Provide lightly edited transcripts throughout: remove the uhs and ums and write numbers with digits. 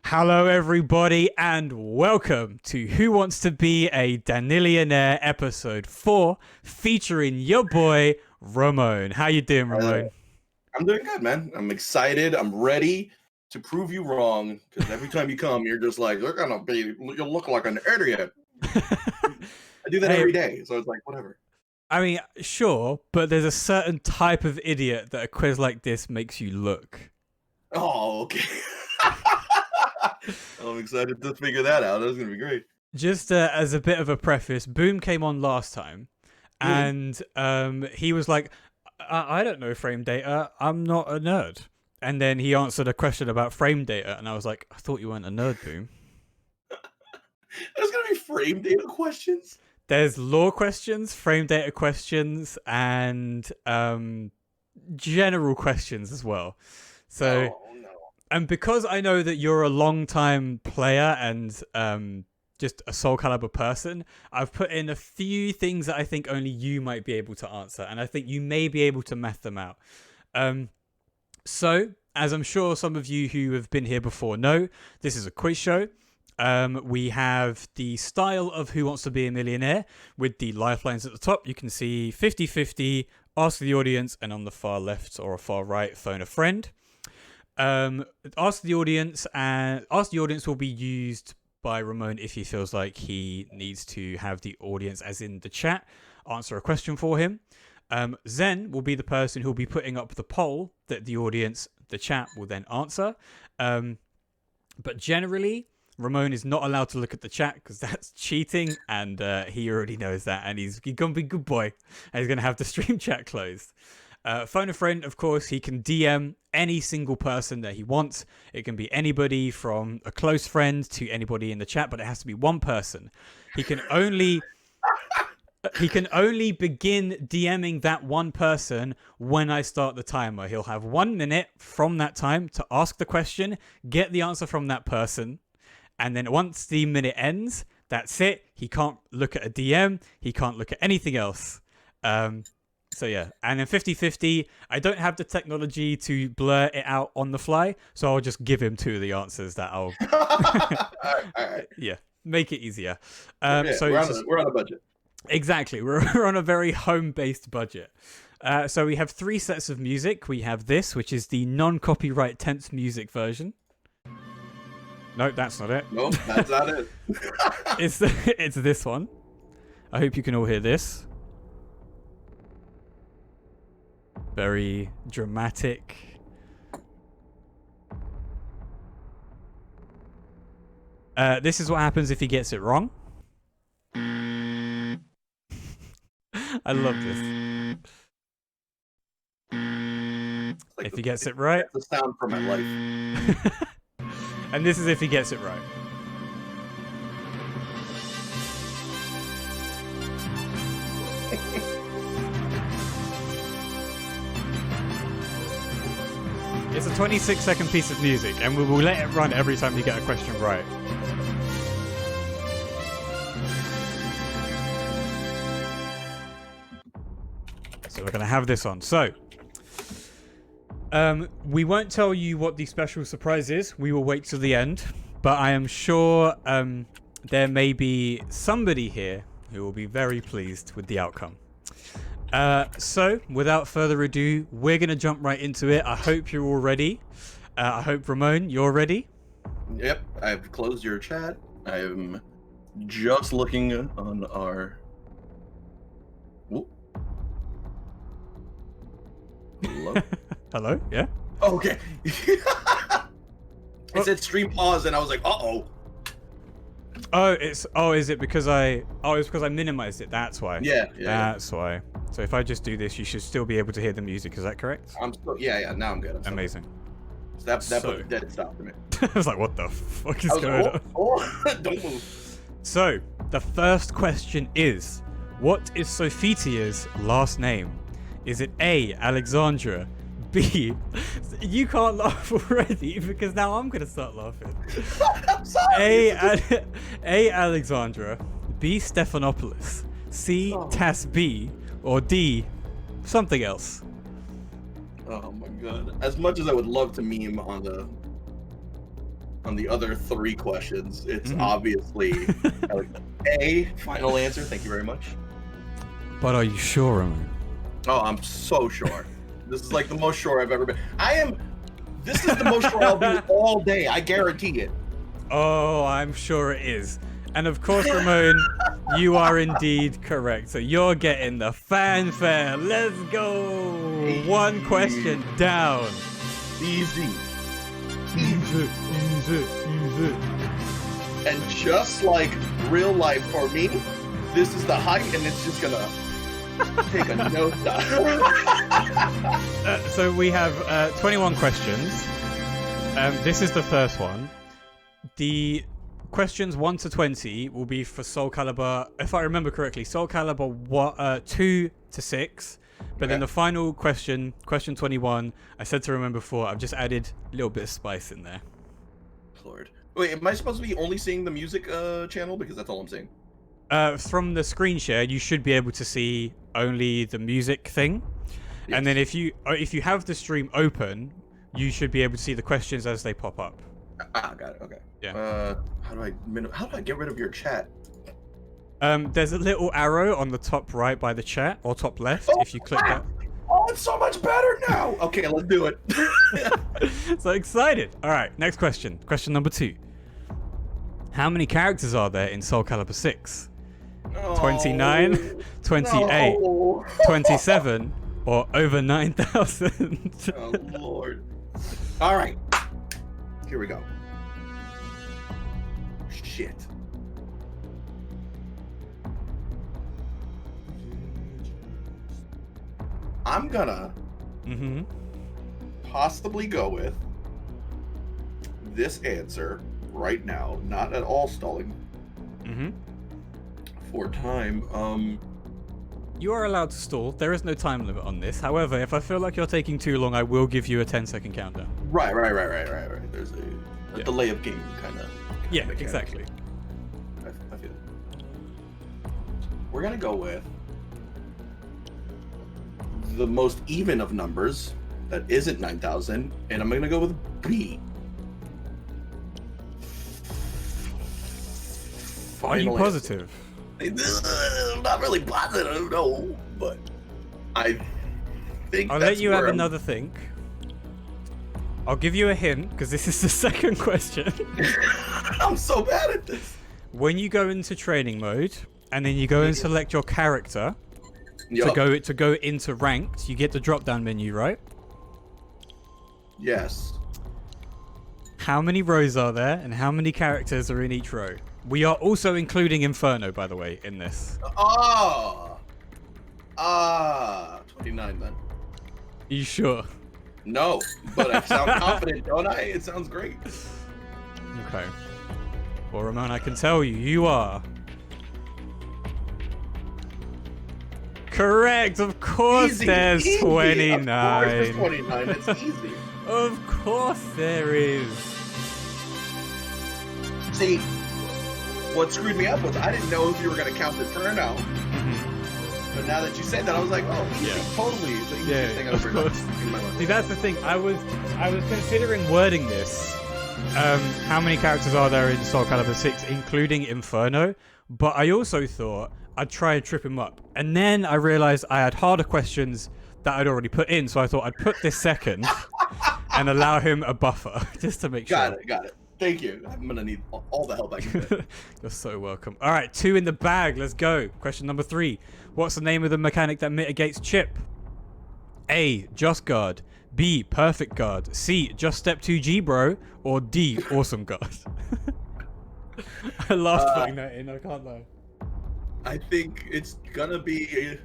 Hello, everybody, and welcome to Who Wants to Be a Danillionaire episode 4, featuring your boy Ramon. How you doing, Ramon? I'm doing good, man. I'm excited. I'm ready to prove you wrong. Because every time you come, you're just like, you'll look like an idiot. I do that every day, so it's like whatever. I mean, sure, but there's a certain type of idiot that a quiz like this makes you look. Oh, okay. I'm excited to figure that out. That's gonna be great. Just as a bit of a preface, Boom came on last time, and he was like, I don't know frame data. I'm not a nerd. And then he answered a question about frame data, and I was like, I thought you weren't a nerd, Boom. There's gonna be frame data questions? There's lore questions, frame data questions, and general questions as well. So, and because I know that you're a long-time player and just a Soul Calibur person, I've put in a few things that I think only you might be able to answer, and I think you may be able to math them out. So, as I'm sure some of you who have been here before know, this is a quiz show. We have the style of Who Wants to Be a Millionaire with the lifelines at the top. You can see 50-50, ask the audience, and on the far left or far right, phone a friend. Ask the audience, and Ask the audience will be used by Ramon if he feels like he needs to have the audience, as in the chat, answer a question for him. Zen will be the person who'll be putting up the poll that the audience, the chat, will then answer. But generally, Ramon is not allowed to look at the chat because that's cheating, and he already knows that, and he's gonna be a good boy, and he's gonna have the stream chat closed. Phone a friend, of course, he can DM any single person that he wants. It can be anybody from a close friend to anybody in the chat, but it has to be one person. He can only begin DMing that one person when I start the timer. He'll have 1 minute from that time to ask the question, get the answer from that person, and then once the minute ends, that's it. He can't look at a DM. He can't look at anything else. So yeah, and then 50-50, I don't have the technology to blur it out on the fly, so I'll just give him two of the answers that I'll... all right. Yeah, make it easier. So we're on a budget. Exactly, we're on a very home-based budget. So we have 3 sets of music. We have this, which is the non-copyright tense music version. No, that's not it. Nope, that's not it. It's this one. I hope you can all hear this. Very dramatic. This is what happens if he gets it wrong. I love this. Like if he gets it right. That's the sound for my life. And this is if he gets it right. It's a 26-second piece of music, and we will let it run every time you get a question right. So we're going to have this on. So, we won't tell you what the special surprise is. We will wait till the end. But I am sure there may be somebody here who will be very pleased with the outcome. So, without further ado, we're going to jump right into it. I hope you're all ready. I hope, Ramon, you're ready. Yep, I've closed your chat. I'm just looking on our... Ooh. Hello? Hello? Yeah? Oh, okay. It said stream pause, and I was like, uh-oh. Is it because it's because I minimized it. That's why. Yeah. That's why. So if I just do this, you should still be able to hear the music. Is that correct? Yeah. Now I'm good. Amazing. That put a dead stop for me. I was like, what the fuck is going on? Don't move. So the first question is, what is Sophitia's last name? Is it A, Alexandra? B, you can't laugh already because now I'm gonna start laughing. I'm sorry. A, Alexandra. B, Stephanopoulos. C, Tas B. Or D, something else. Oh my god. As much as I would love to meme on the on the other 3 questions. It's obviously A, final answer. Thank you very much. But are you sure, Ramon? Oh, I'm so sure. This is like the most sure I've ever been. This is the most sure I'll be all day. I guarantee it. Oh, I'm sure it is. And of course, Ramon, you are indeed correct. So you're getting the fanfare. Let's go. Easy. 1 question down. Easy. Easy. And just like real life for me, this is the height, and it's just gonna take a nosedive. So we have 21 questions. This is the first one. The questions 1 to 20 will be for Soul Calibur, if I remember correctly, Soul Calibur 2 to 6. But then the final question, question 21, I said to remember 4, I've just added a little bit of spice in there. Lord. Wait, am I supposed to be only seeing the music channel? Because that's all I'm seeing. From the screen share, you should be able to see only the music thing. Yes. And then if you have the stream open, you should be able to see the questions as they pop up. Ah, got it. Okay. Yeah. How do I get rid of your chat? There's a little arrow on the top right by the chat, or top left, if you click that. Oh, it's so much better now! Okay, let's do it. So excited. All right, next question. Question number 2. How many characters are there in Soul Calibur 6? No. 29, 28, No. 27, or over 9,000? Oh, Lord. All right. Here we go. Shit. I'm gonna possibly go with this answer right now, not at all stalling for time. You are allowed to stall. There is no time limit on this. However, if I feel like you're taking too long, I will give you a 10-second countdown. Right. There's a delay of game kind of. Yeah, exactly. I feel it. We're gonna go with the most even of numbers that isn't 9,000, and I'm gonna go with B. Are you positive? Not really positive, no, but I think I'll let you have another think. I'll give you a hint, because this is the second question. I'm so bad at this. When you go into training mode, and then you go and select your character to go into ranked, you get the drop-down menu, right? Yes. How many rows are there, and how many characters are in each row? We are also including Inferno, by the way, in this. 29 then. Are you sure? No, but I sound confident, don't I? It sounds great. Okay. Well, Ramon, I can tell you, you are correct. Of course, there's 29. Of course, there's 29. It's easy. Of course, there is. See, what screwed me up was I didn't know if you were going to count Inferno. But now that you said that, I was like, oh, easy, totally. It's the easiest thing I've ever done in my life. See, that's the thing. I was considering wording this. How many characters are there in Soul Calibur 6, including Inferno? But I also thought I'd try and trip him up. And then I realized I had harder questions that I'd already put in, so I thought I'd put this second and allow him a buffer, just to make sure. Got it. Thank you. I'm going to need all the help I can get. You're so welcome. All right, 2 in the bag. Let's go. Question number 3. What's the name of the mechanic that mitigates chip? A, Just Guard. B, Perfect Guard. C, Just Step 2G, bro. Or D, Awesome Guard. I laughed putting that in. I can't lie. I think it's gonna be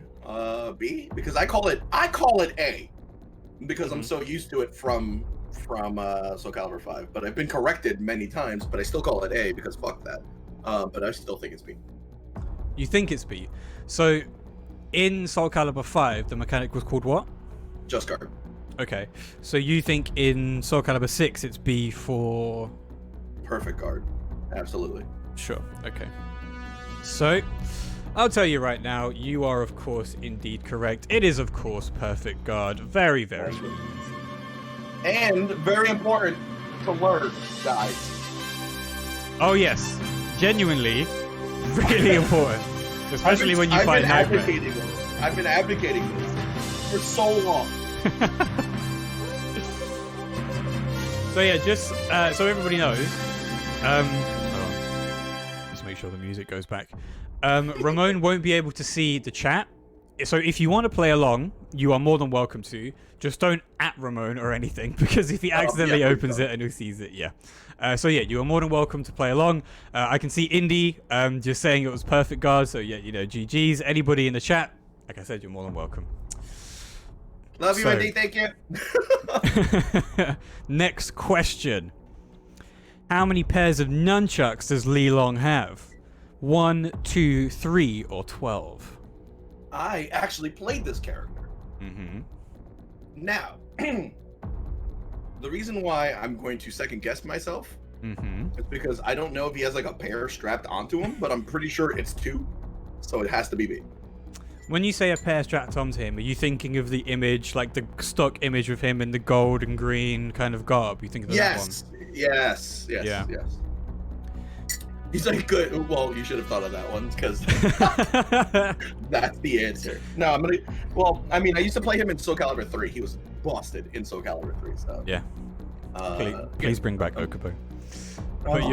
B, because I call it A, because I'm so used to it from Soul Calibur 5. But I've been corrected many times, but I still call it A because fuck that. But I still think it's B. You think it's B? So in Soul Calibur 5, the mechanic was called what? Just Guard. Okay. So you think in Soul Calibur 6 it's B for Perfect Guard. Absolutely. Sure. Okay. So I'll tell you right now, you are of course indeed correct. It is of course Perfect Guard. Very, very good. And very important to learn, guys. Oh yes, genuinely, really important, especially when you fight Nightmare. I've been advocating this for so long. So yeah, just so everybody knows, hold on. Just make sure the music goes back. Ramon won't be able to see the chat, so if you want to play along, you are more than welcome to. Just don't @ Ramon or anything, because if he accidentally opens it and he sees it, so yeah, you are more than welcome to play along. I can see Indy just saying it was perfect, guard. So yeah, you know, GG's. Anybody in the chat, like I said, you're more than welcome. Love you, Indy. Thank you. Next question. How many pairs of nunchucks does Li Long have? 1, 2, 3, or 12? I actually played this character. Mm-hmm. Now, the reason why I'm going to second guess myself is because I don't know if he has like a pair strapped onto him, but I'm pretty sure it's 2, so it has to be me. When you say a pair strapped onto him, are you thinking of the image, like the stock image of him in the gold and green kind of garb? You think of that one? Yes. He's like, good. Well, you should have thought of that one, because that's the answer. No, I'm gonna. Well, I mean, I used to play him in Soul Calibur 3. He was busted in Soul Calibur 3. So yeah. Please bring back Okubo. But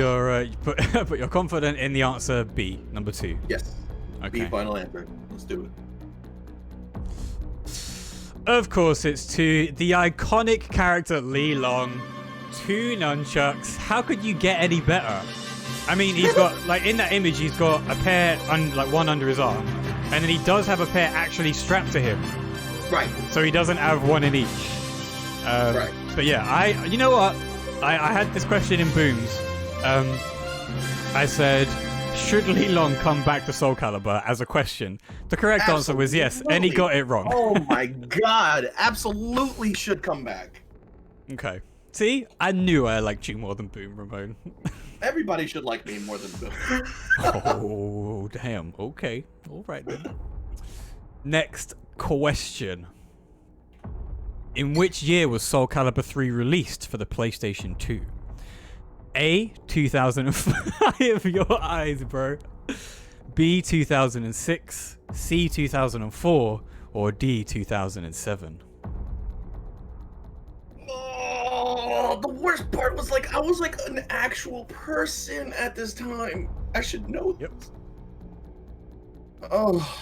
you're confident in the answer B, number 2. Yes. Okay. B, final answer. Let's do it. Of course, it's 2. The iconic character Li Long, 2 nunchucks. How could you get any better? I mean, he's got, like, in that image, he's got a pair, like, one under his arm. And then he does have a pair actually strapped to him. Right. So he doesn't have one in each. Right. But yeah, you know what? I had this question in Booms. I said, should Li Long come back to Soul Calibur as a question? The correct answer was yes, and he got it wrong. Oh my god, absolutely should come back. Okay. See? I knew I liked you more than Boom, Ramon. Everybody should like me more than Boom. Oh, damn. Okay. All right then. Next question. In which year was Soul Calibur 3 released for the PlayStation 2? A, 2005. Your eyes, bro. B, 2006. C, 2004. Or D, 2007. Oh, the worst part was, like, I was like an actual person at this time. I should know. Yep. Oh.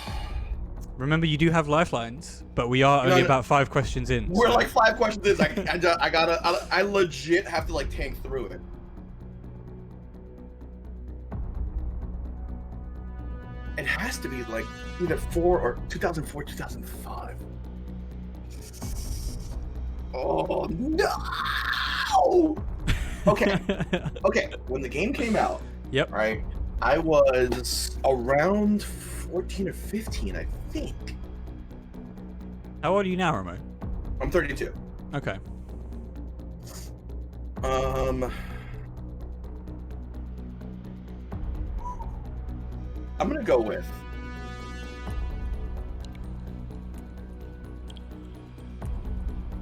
Remember, you do have lifelines, but we are only about 5 questions in. We're like 5 questions in. I legit have to like tank through it. It has to be like either 2004, 2005. Oh no! Okay. When the game came out, yep. Right, I was around 14 or 15, I think. How old are you now, Ramon? I'm 32. Okay. I'm gonna go with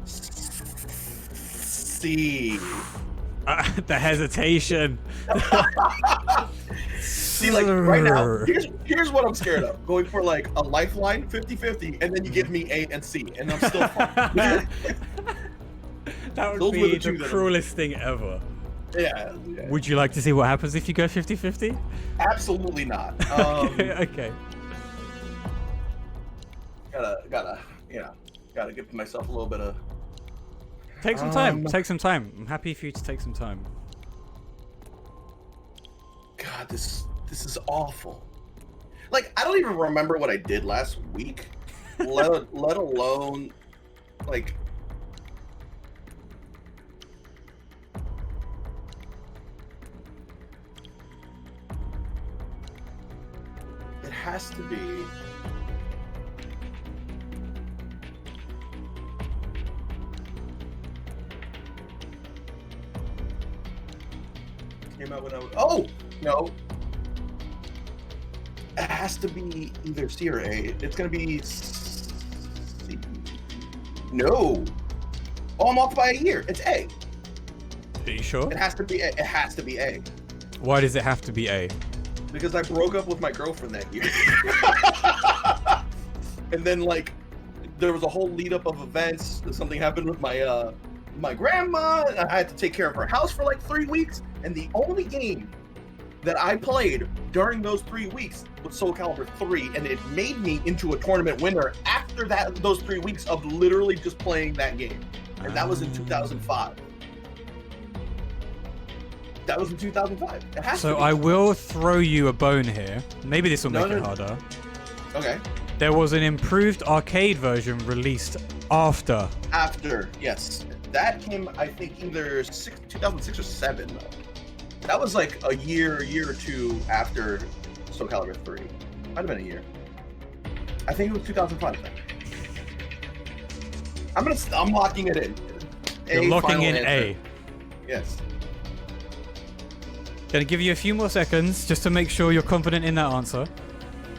C. The hesitation. See, like, right now, here's what I'm scared of. Going for, like, a lifeline, 50-50, and then you give me A and C, and I'm still fine. That would be the cruelest thing ever. Yeah. Would you like to see what happens if you go 50-50? Absolutely not. Okay. Gotta give myself a little bit of... Take some time. Take some time. I'm happy for you to take some time. God, this is awful. Like, I don't even remember what I did last week, let alone, like... It has to be... Came out when I was... Oh! No. It has to be either C or A. It's gonna be C. No. Oh, I'm off by a year. It's A. Are you sure? It has to be A. It has to be A. Why does it have to be A? Because I broke up with my girlfriend that year. And then, like, there was a whole lead up of events. Something happened with my my grandma. And I had to take care of her house for like 3 weeks. And the only game that I played during those 3 weeks was Soul Calibur 3, and it made me into a tournament winner after those 3 weeks of literally just playing that game. And that was in 2005. That was in 2005. It has to be. I will throw you a bone here. Maybe this will make it harder. Okay. There was an improved arcade version released after. After, yes. That came, I think, either 2006 or 7, though. That was like a year or two after Soul Calibur 3. Might have been a year. I think it was 2005. I'm locking it in. You're locking in answer. A. Yes. Gonna give you a few more seconds just to make sure you're confident in that answer.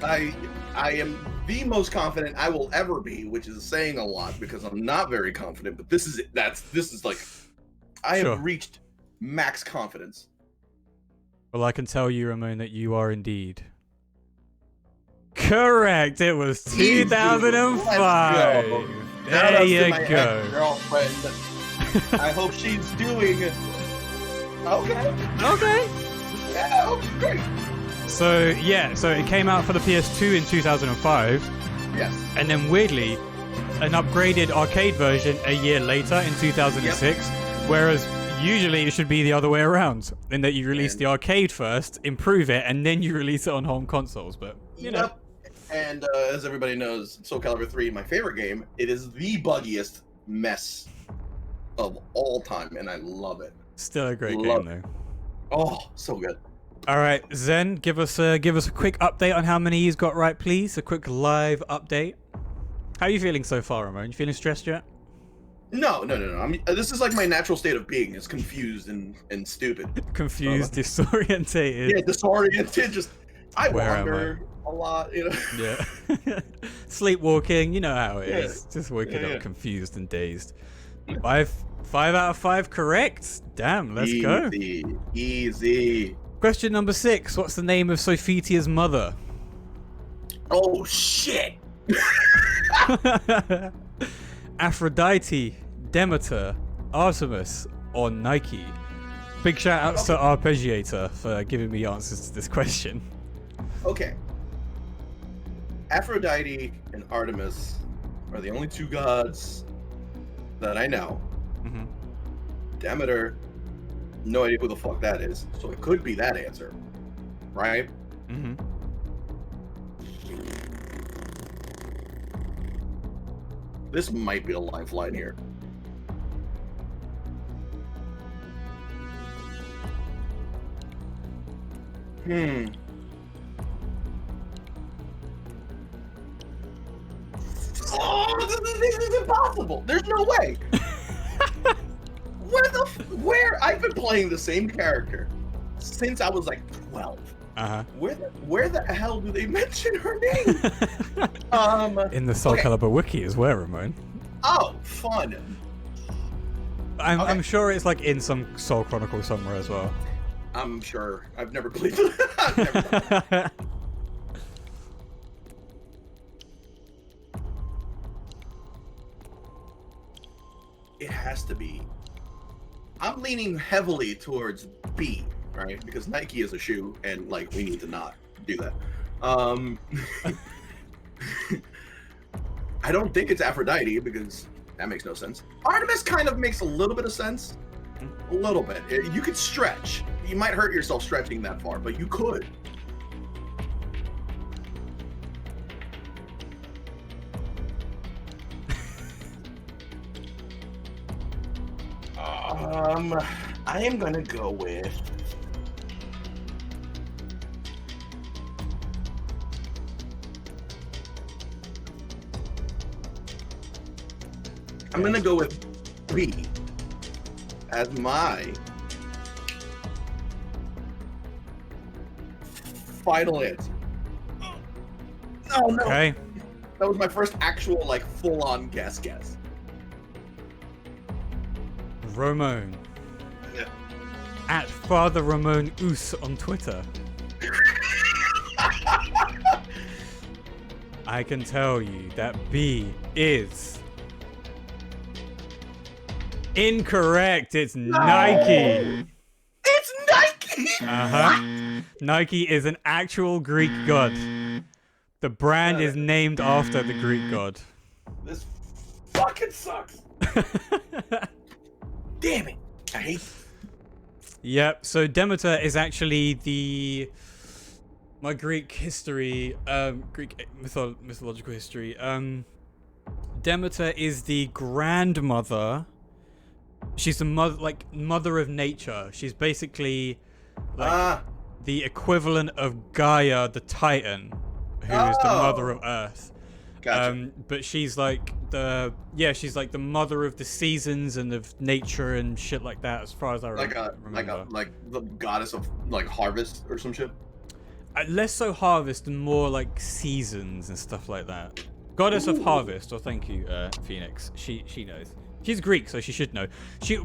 I am the most confident I will ever be, which is saying a lot because I'm not very confident. But this is like I have reached max confidence. Well, I can tell you, Ramon, that you are indeed correct. It was 2005. There you go. Girlfriend. I hope she's doing okay. Yeah, okay, great. So it came out for the PS2 in 2005. Yes. And then weirdly, an upgraded arcade version a year later in 2006, whereas usually it should be the other way around, in that you release the arcade first, improve it, and then you release it on home consoles. But you know. And as everybody knows, Soul Calibur 3, my favorite game, it is the buggiest mess of all time, and I love it. Still a great game, though. Oh, so good. All right, Zen, give us a quick update on how many he's got right, please. A quick live update. How are you feeling so far, Ramon? You feeling stressed yet? No. I mean, this is like my natural state of being. It's confused and stupid. Confused, disorientated. Yeah, disoriented. Just I wander a lot, you know. Yeah. Sleepwalking, you know how it is. Just waking up confused and dazed. 5 out of 5 correct. Damn, let's go. Easy. Question number 6. What's the name of Sophitia's mother? Oh shit. Aphrodite, Demeter, Artemis, or Nike? Big shout outs to Arpeggiator for giving me answers to this question. Okay. Aphrodite and Artemis are the only two gods that I know. Mm-hmm. Demeter, no idea who the fuck that is, so it could be that answer, right? Mm-hmm. This might be a lifeline here. Oh, this is impossible. There's no way. Where I've been playing the same character since I was like 12. Uh-huh. Where the hell do they mention her name? In the Soul Calibur wiki as well, Ramon. Oh, fun. I'm sure it's like in some Soul Chronicle somewhere as well. I'm sure. I've never played it. It has to be. I'm leaning heavily towards B, right? Because Nike is a shoe, and like we need to not do that. I don't think it's Aphrodite because that makes no sense. Artemis kind of makes a little bit of sense. A little bit. You could stretch. You might hurt yourself stretching that far, but you could. I am gonna go with B as my final answer. Oh no. Okay. That was my first actual like full-on guess. Ramon. Yeah. at FatherRamon on Twitter. I can tell you that B is incorrect. It's Nike. It's Nike. Nike is an actual Greek god. The brand is named after the Greek god. This fucking sucks. Damn it. I hate it. Yep, so Demeter is actually my Greek history, Greek mythological history. Demeter is the grandmother. She's the mother of nature. She's basically like the equivalent of Gaia, the Titan, who is the mother of Earth. Gotcha. But she's like the mother of the seasons and of nature and shit like that, as far as I remember. Like the goddess of like harvest or some shit. Less so harvest and more like seasons and stuff like that. Goddess of harvest. Or thank you, Phoenix. She knows. She's Greek, so she should know.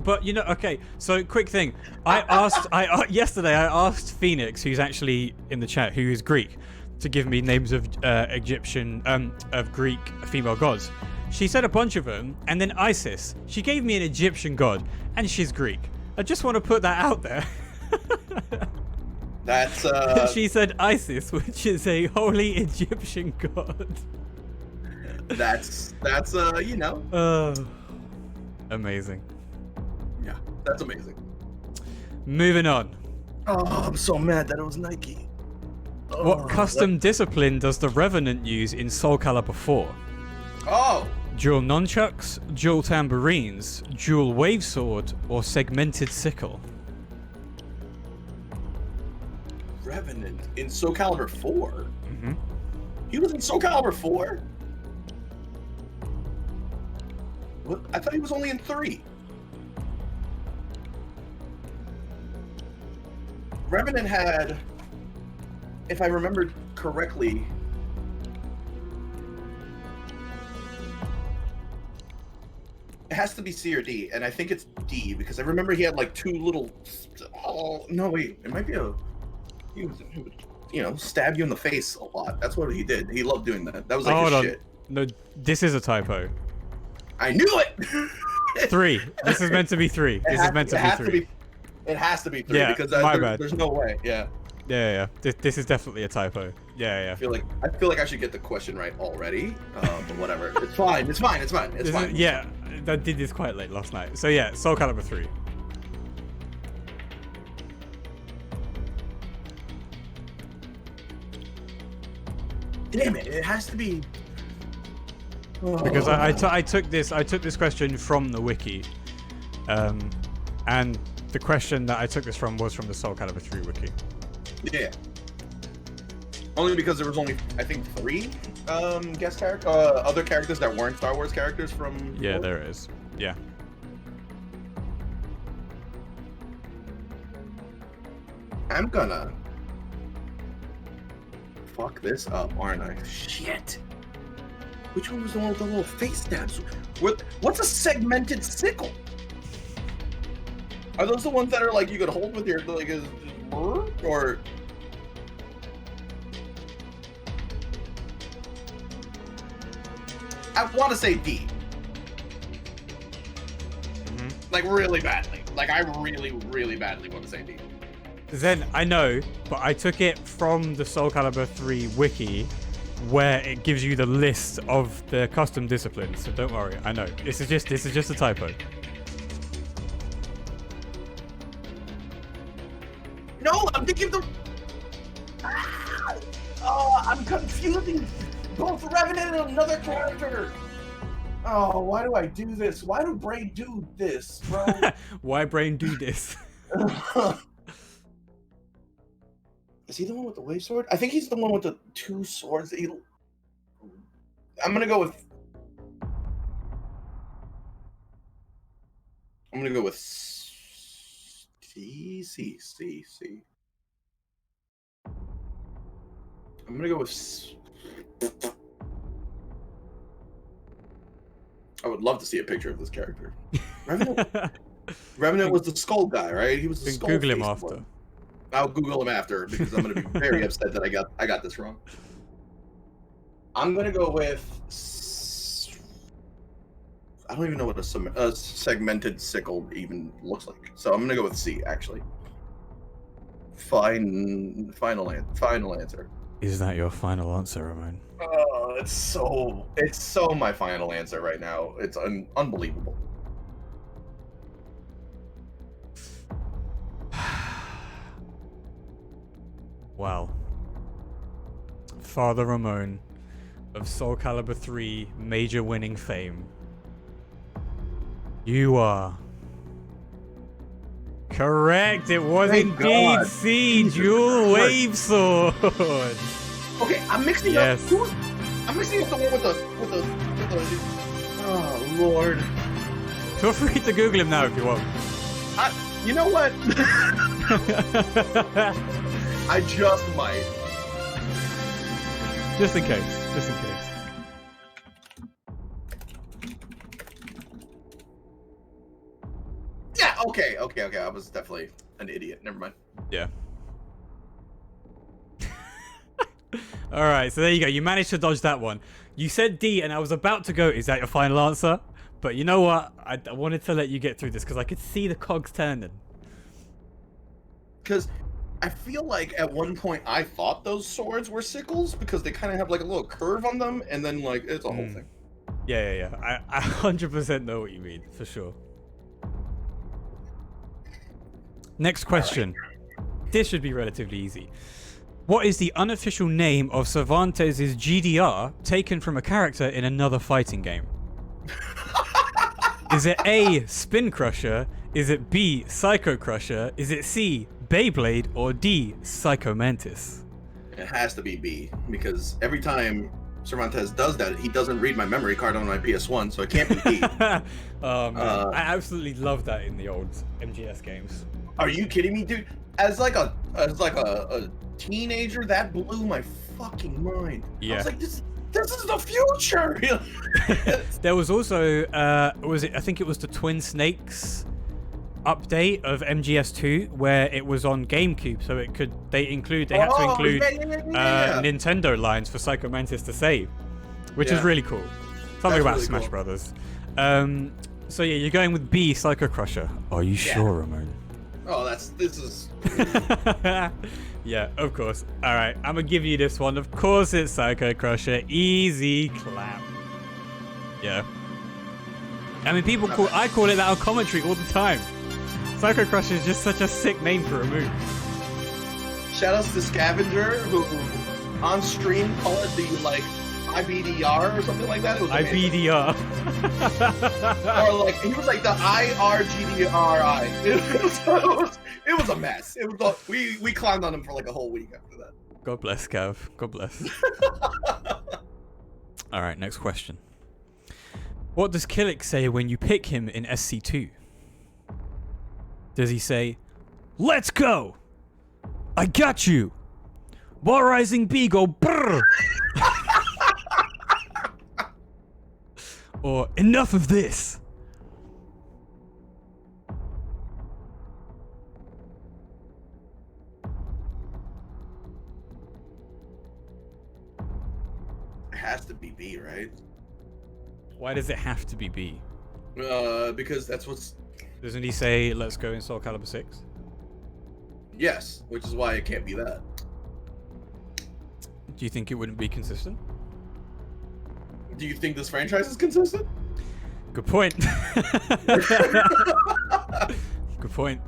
But you know, okay. So quick thing. Yesterday I asked Phoenix, who's actually in the chat, who is Greek, to give me names of of Greek female gods. She said a bunch of them, and then Isis. She gave me an Egyptian god, and she's Greek. I just want to put that out there. That's She said Isis, which is a holy Egyptian god. That's you know. Amazing. Yeah, that's amazing. Moving on. Oh, I'm so mad that it was Nike. What custom discipline does the Revenant use in Soul Calibur 4? Oh! Dual nunchucks, dual tambourines, dual wave sword, or segmented sickle? Revenant in Soul Calibur 4? Mm-hmm. He was in Soul Calibur 4? What? I thought he was only in 3. Revenant had, if I remembered correctly, it has to be C or D, and I think it's D because I remember he had like 2 little. Oh no, wait, it might be a. He would, you know, stab you in the face a lot. That's what he did. He loved doing that. That was like his shit. No, this is a typo. I knew it. 3. This is meant to be 3. This is meant to be 3. It has to be 3 yeah, because my bad. There's no way. Yeah. Yeah. This is definitely a typo. Yeah. I feel like I should get the question right already, but whatever. It's fine. It's fine. Yeah, I did this quite late last night. So yeah, Soul Calibur 3. Damn it! It has to be. Because I took this question from the wiki, and the question that I took this from was from the Soul Calibur 3 wiki. Yeah. Only because there was only, I think, 3 guest characters, other characters that weren't Star Wars characters from. Yeah, there is. Yeah. I'm gonna fuck this up, aren't I? Shit. Which one was the one with the little face stabs? What's a segmented sickle? Are those the ones that are like you could hold with your like or? I want to say D. Mm-hmm. Like really badly. Like I really, really badly want to say D. Then I know, but I took it from the Soul Calibur 3 wiki, where it gives you the list of the custom disciplines. So don't worry, I know. This is just a typo. No, I'm thinking the. Oh, I'm confusing both Revenant and another character. Oh, why do I do this? Why do Brain do this, bro? Why Brain do this? Is he the one with the wave sword? I think he's the one with the 2 swords. I'm gonna go with C. I'm gonna go with. I would love to see a picture of this character. Revenant. Revenant was the skull guy, right? He was the skull. Google him after. One. I'll Google him after because I'm gonna be very upset that I got this wrong. I'm gonna go with. I don't even know what a segmented sickle even looks like, so I'm gonna go with C. Actually, final answer. Is that your final answer, Ramon? Oh, it's so my final answer right now. It's unbelievable. Wow. FatherRamon of Soul Calibur 3 major winning fame. You are correct. It was indeed C, dual wave sword. Okay, I'm mixing up. I'm mixing up the one with the. Oh Lord. Feel free to Google him now if you want. You know what? I just might. Just in case. Just in case. Yeah, okay. I was definitely an idiot. Never mind. Yeah. Alright, so there you go. You managed to dodge that one. You said D, and I was about to go, is that your final answer? But you know what? I wanted to let you get through this because I could see the cogs turning. Because I feel like at one point I thought those swords were sickles because they kind of have like a little curve on them, and then like it's a whole thing. Yeah. I 100% know what you mean, for sure. Next question. Right. This should be relatively easy. What is the unofficial name of Cervantes' GDR taken from a character in another fighting game? Is it A, Spin Crusher? Is it B, Psycho Crusher? Is it C, Beyblade? Or D, Psycho Mantis? It has to be B, because every time Cervantes does that, he doesn't read my memory card on my PS1, so it can't be B. Oh, man. I absolutely love that in the old MGS games. Are you kidding me, dude? As like a teenager, that blew my fucking mind. Yeah. I was like, this is the future. There was also I think it was the Twin Snakes update of MGS2 where it was on GameCube, so they had to include Nintendo lines for Psycho Mantis to save, which is really cool. Something about really Smash Brothers. So yeah, you're going with B, Psycho Crusher. Are you sure, Ramon? Oh, this is. Yeah, of course. All right, I'm gonna give you this one. Of course, it's Psycho Crusher. Easy clap. Yeah. I mean, I call it that on commentary all the time. Psycho Crusher is just such a sick name for a move. Shoutouts to Scavenger, who on stream called it the IBDR or something like that. It was IBDR. Or like he was like the IRGDRI. It was a mess. We clowned on him for like a whole week after that. God bless, Gav. God bless. All right, next question. What does Killick say when you pick him in SC2? Does he say, "Let's go! I got you! Ball Rising B go brrr!" Or, "Enough of this"? It has to be B, right? Why does it have to be B? Because that's what's... Doesn't he say, "Let's go" in Soul Calibur 6? Yes, which is why it can't be that. Do you think it wouldn't be consistent? Do you think this franchise is consistent? Good point. Good point.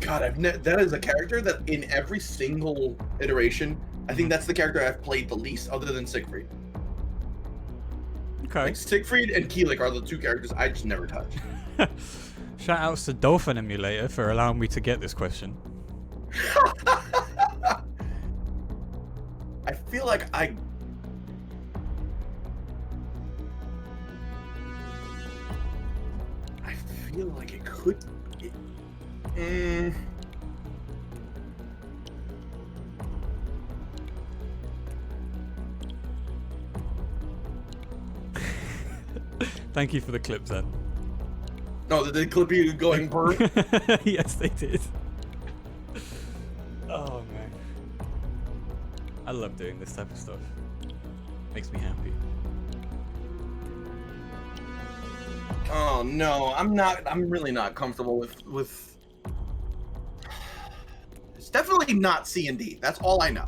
God, that is a character that in every single iteration, I think that's the character I've played the least, other than Siegfried. Okay. Like Siegfried and Keelik are the two characters I just never touch. Shout outs to Dolphin Emulator for allowing me to get this question. I feel like I feel like it could. Thank you for the clip, Zen. No, did they clip you going burr? Yes, they did. Oh man, I love doing this type of stuff. Makes me happy. Oh no, I'm really not comfortable with. It's definitely not C and D. That's all I know.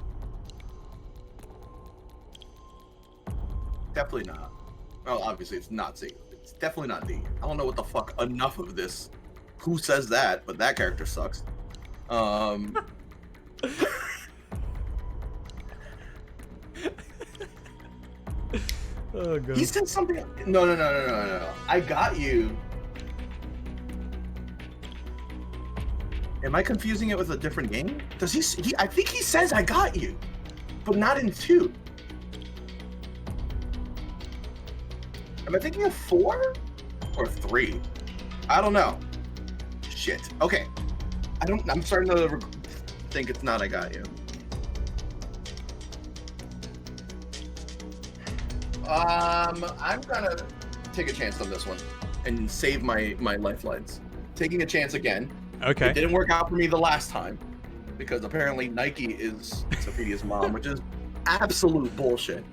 Definitely not. Oh, obviously it's not C. It's definitely not D. I don't know what the fuck. Enough of this. Who says that? But that character sucks. Oh god. He said something. No. I got you. Am I confusing it with a different game? Does he? I think he says I got you, but not in 2. Am I thinking of 4 or 3? I don't know. Shit. Okay. I'm starting to think it's not I got you. I'm gonna take a chance on this one and save my lifelines. Taking a chance again. Okay. It didn't work out for me the last time because apparently Nike is Sophia's mom, which is absolute bullshit.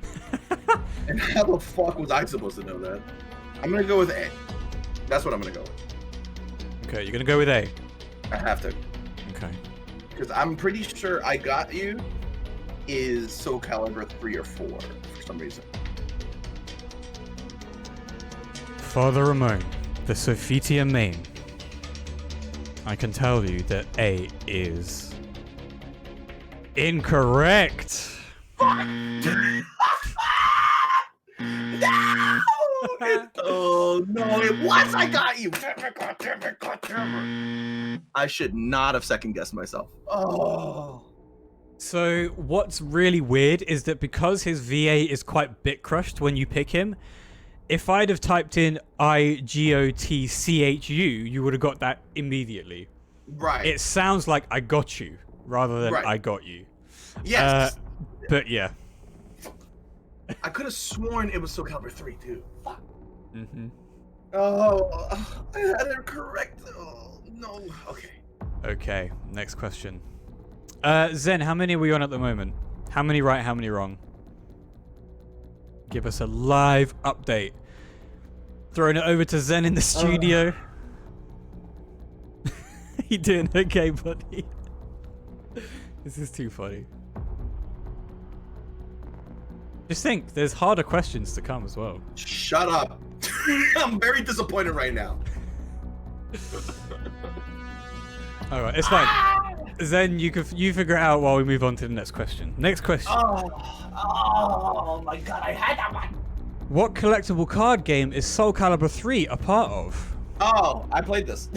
And how the fuck was I supposed to know that? I'm gonna go with A. That's what I'm gonna go with. Okay, you're gonna go with A. I have to. Okay. Because I'm pretty sure I got you is Soul Calibur 3 or 4 for some reason. FatherRamon, the Sophitia main. I can tell you that A is incorrect. No! Oh no, it was! I got you! Damn it. I should not have second guessed myself. Oh. So what's really weird is that because his VA is quite bit crushed when you pick him, if I'd have typed in IGOTCHU, you would have got that immediately. Right. It sounds like I got you rather than right. I got you. Yes. But yeah. I could have sworn it was Soul Calibur 3 too. Fuck. Mm-hmm. Oh, I had it correct. Oh, no. Okay. Okay, next question. Zen, how many are we on at the moment? How many right, how many wrong? Give us a live update. Throwing it over to Zen in the studio. You doing okay, buddy? This is too funny. Just think, there's harder questions to come as well. Shut up. I'm very disappointed right now. Alright, it's fine. Zen, you figure it out while we move on to the next question. Next question. Oh my god, I had that one. What collectible card game is Soul Calibur 3 a part of? Oh, I played this.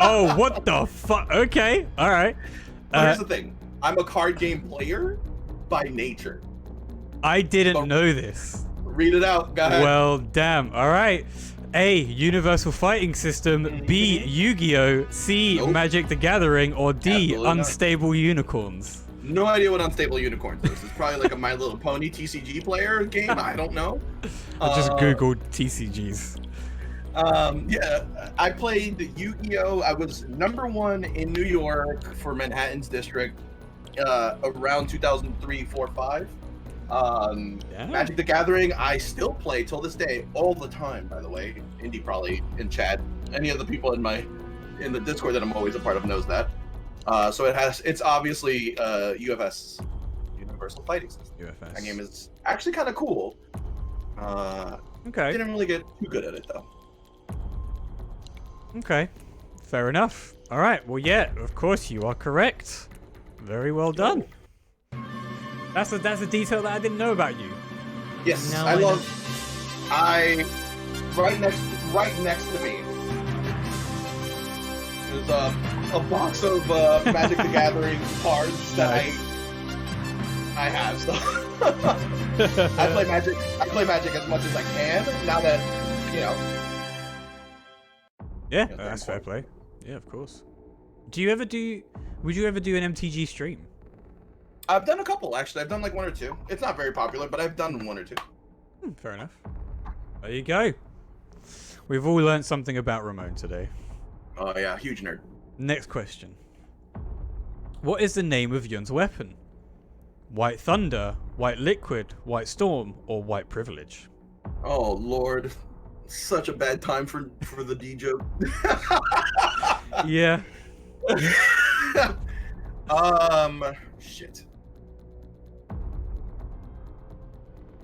Oh, what the fuck? Okay, alright. Here's the thing. I'm a card game player by nature. I didn't know this. Read it out, go ahead. Well, damn. Alright. A. Universal Fighting System. B. Yu-Gi-Oh! C. Nope. Magic the Gathering. Or D. Absolutely not. Unstable Unicorns. No idea what Unstable Unicorns is. It's probably like a My Little Pony TCG player game. I don't know. I just googled TCGs. Yeah, I played Yu-Gi-Oh! I was #1 in New York for Manhattan's district around 2003, 4, 5. Yeah. Magic the Gathering, I still play till this day, all the time, by the way. Indy probably in chat. Any of the people in the Discord that I'm always a part of knows that. So it's obviously UFS, Universal Fighting System. UFS. That game is actually kind of cool. Okay. Didn't really get too good at it though. Okay. Fair enough. Alright, well yeah, of course you are correct. Very well done. That's a detail that I didn't know about you. Yes, Now right next to me is a box of Magic the Gathering cards that I have. So I play Magic as much as I can now that Yeah, that's fair play. Yeah, of course. Would you ever do an MTG stream? I've done a couple actually. I've done like 1 or 2. It's not very popular, but I've done 1 or 2. Fair enough. There you go. We've all learned something about Ramon today. Oh yeah, huge nerd. Next question. What is the name of Yun's weapon? White Thunder, White Liquid, White Storm, or White Privilege? Oh Lord, such a bad time for the D joke. Yeah. Shit.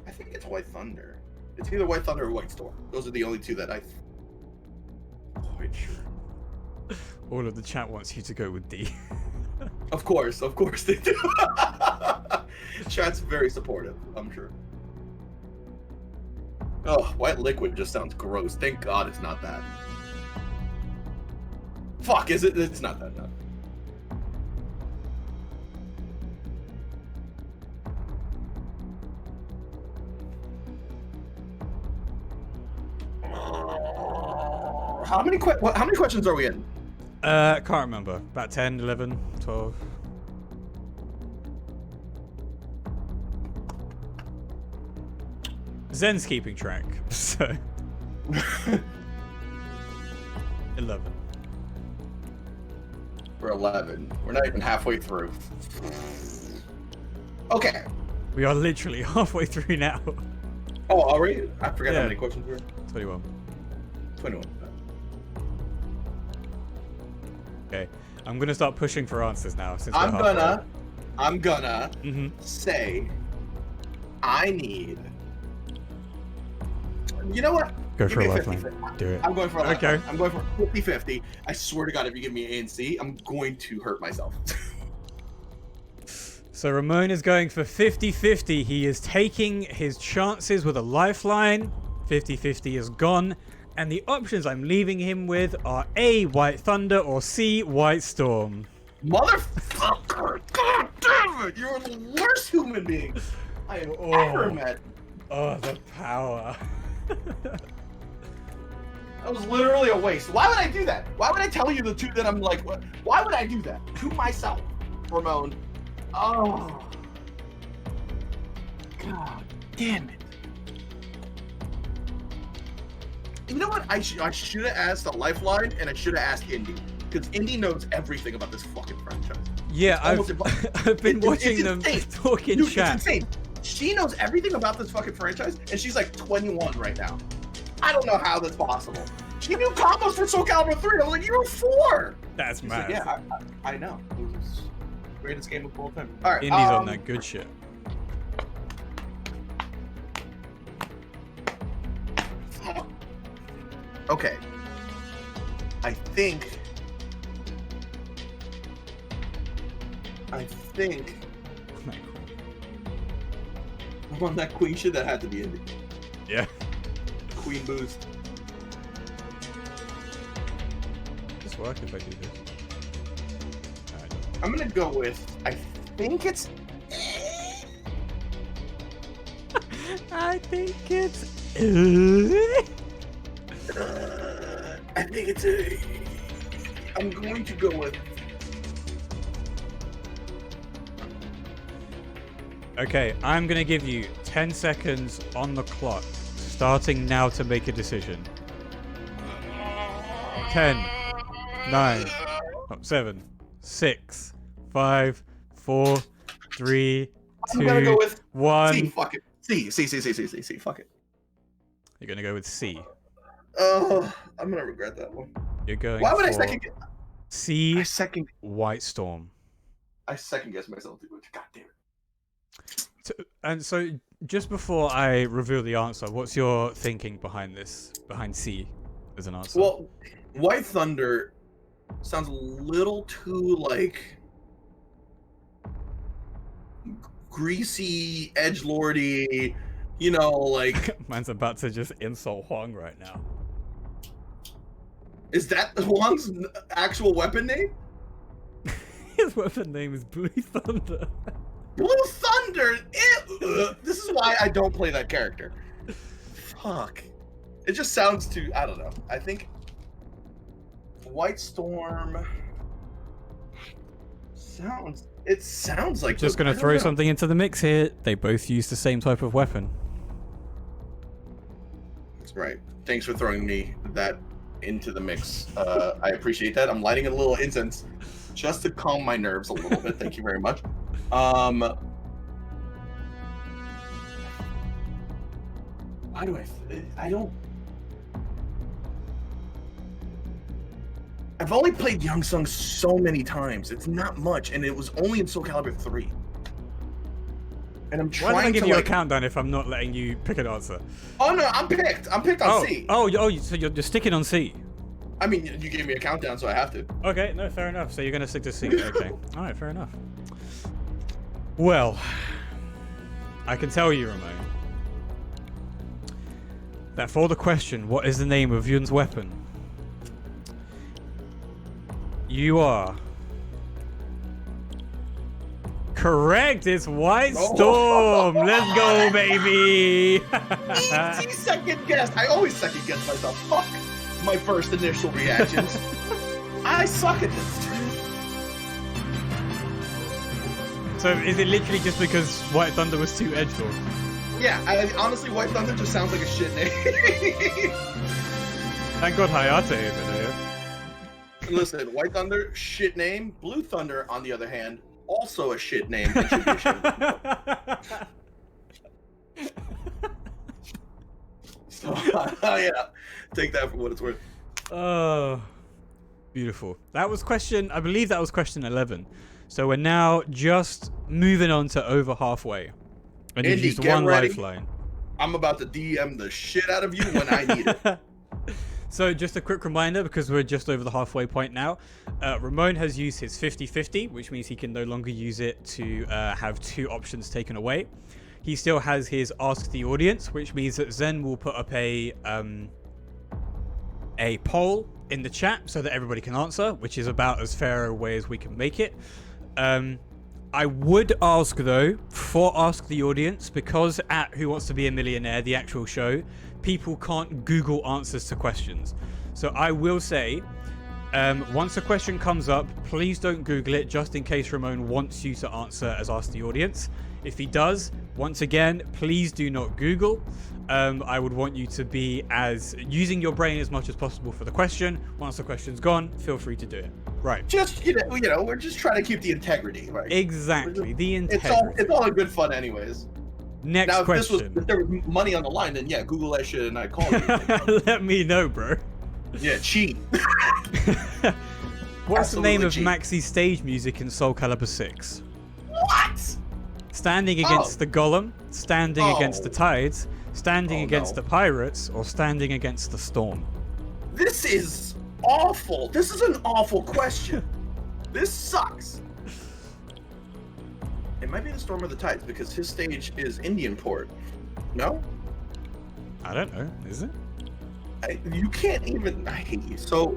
I think it's White Thunder. It's either White Thunder or White Storm. Those are the only two that I'm quite sure. All of the chat wants you to go with D. Of course they do. Chat's very supportive, I'm sure. Oh, White Liquid just sounds gross. Thank God it's not that. Fuck, is it? It's not that, no. How many questions are we in? Can't remember. About 10, 11, 12. Zen's keeping track, so 11. We're 11. We're not even halfway through. Okay. We are literally halfway through now. Oh, are we? I forgot how many questions we were. 21. 21. Okay, I'm gonna start pushing for answers now. Since I'm gonna say I need. You know what? Go for a lifeline. Do it. I'm going for a lifeline. Okay. I'm going for 50-50. I swear to God, if you give me A and C, I'm going to hurt myself. So Ramon is going for 50-50. He is taking his chances with a lifeline. 50-50 is gone. And the options I'm leaving him with are A, White Thunder, or C, White Storm. Motherfucker! God damn it! You're the worst human being I have ever met. Oh, the power. That was literally a waste. Why would I do that? Why would I tell you the two that I'm like, what? Why would I do that to myself, Ramon? Oh. God damn it. You know what? I should have asked a lifeline, and I should have asked Indy, because Indy knows everything about this fucking franchise. Yeah, I've been watching them talk in chat. It's insane. She knows everything about this fucking franchise, and she's like 21 right now. I don't know how that's possible. She knew combos for Soul Calibur 3. I was like, you were 4. That's She's mad. like, yeah, I know. It was the greatest game of all time. All right, Indy's on that good shit. Okay. I think I'm on that queen shit. That had to be Indy. Yeah. Queen boost. Just work if I do this. Alright. I'm gonna go with. I think it's. I think it's. I think it's a. I'm going to go with. Okay, I'm gonna give you 10 seconds on the clock, starting now to make a decision. 10, 9, 7, 6, 5, 4, 3, 2, I'm gonna go with 1. C. Fuck it. C. Fuck it. You're gonna go with C. Oh, I'm gonna regret that one. You're going. Why would for I second? C. White Storm. I second guess myself too much. God damn it. So just before I reveal the answer, what's your thinking behind this? Behind C as an answer? Well, White Thunder sounds a little too like greasy, edgelordy, you know, like. Man's about to just insult Huang right now. Is that Huang's actual weapon name? His weapon name is Blue Thunder. Blue Thunder? This is why I don't play that character. Fuck. It just sounds too. I don't know. I think White Storm sounds. It sounds like. Just gonna throw something into the mix here. They both use the same type of weapon. That's right. thanks for throwing me that into the mix. I appreciate that. I'm lighting a little incense just to calm my nerves a little bit. Thank you very much. Why do I don't... I've only played Young Sung so many times. It's not much, and it was only in Soul Calibur 3. And I'm trying to... Why did I give you a countdown if I'm not letting you pick an answer? Oh, no, I'm picked. I'm picked on C. Oh, so you're sticking on C? I mean, you gave me a countdown, so I have to. Okay, no, fair enough. So you're going to stick to C. Okay. All right, fair enough. Well, I can tell you, Ramon, that for the question, what is the name of Yun's weapon? You are correct. It's White Storm. Let's go, baby. Easy second guess. I always second guess myself. Fuck my first initial reactions. I suck at this. So is it literally just because White Thunder was too edged on? Yeah, honestly, White Thunder just sounds like a shit name. Thank God Hayate is in there. Listen, White Thunder, shit name. Blue Thunder, on the other hand, also a shit name. So, yeah, take that for what it's worth. Oh, beautiful. That was question, I believe that was question 11. So we're now just moving on to over halfway. And you've used one lifeline. I'm about to DM the shit out of you when I need it. So just a quick reminder, because we're just over the halfway point now, Ramon has used his 50-50, which means he can no longer use it to have two options taken away. He still has his Ask the Audience, which means that Zen will put up a poll in the chat so that everybody can answer, which is about as fair a way as we can make it. I would ask, though, for Ask the Audience, because at Who Wants to Be a Millionaire, the actual show, people can't Google answers to questions. So I will say, once a question comes up, please don't Google it, just in case Ramon wants you to answer as Ask the Audience. If he does, once again, please do not Google. I would want you to be using your brain as much as possible for the question. Once the question's gone, feel free to do it. Right. Just, you know, we're just trying to keep the integrity, right? Exactly, the integrity. It's all in good fun anyways. Next now, question. If there was money on the line, then yeah, Google that shit and I'd call you. Let me know, bro. Yeah, cheat. What's the name of Maxi's stage music in Soul Calibur 6? What? Standing against the Golem, standing against the Tides, standing against the Pirates, or standing against the Storm? This is awful. This is an awful question. This sucks. It might be the Storm or the Tides because his stage is Indian Port. No? I don't know. Is it? You can't even... I hate you. So...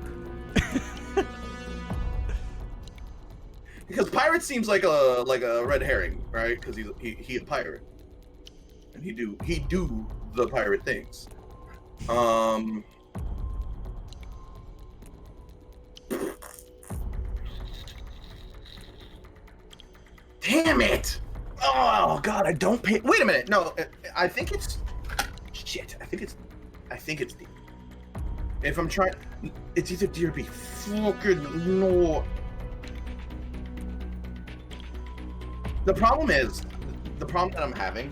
because pirate seems like a red herring, right? Because he a pirate. And he do the pirate things. Damn it! Oh god, I don't pay. Wait a minute. No, I think it's shit. I think it's D. If I'm trying, it's either D or B. Fucking no. The problem that I'm having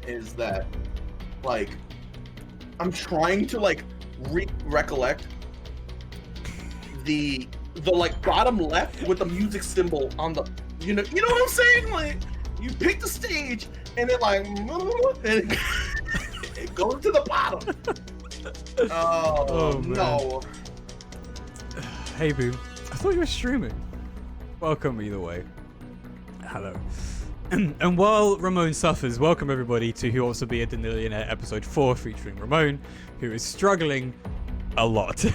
is that, like, I'm trying to like recollect the like bottom left with the music symbol on the, you know what I'm saying? Like, you pick the stage and it like, and it goes to the bottom. Oh no. Hey boo, I thought you were streaming. Welcome either way. Hello. And while Ramon suffers, welcome everybody to Who Wants to Be a Danillionaire episode 4 featuring Ramon, who is struggling a lot.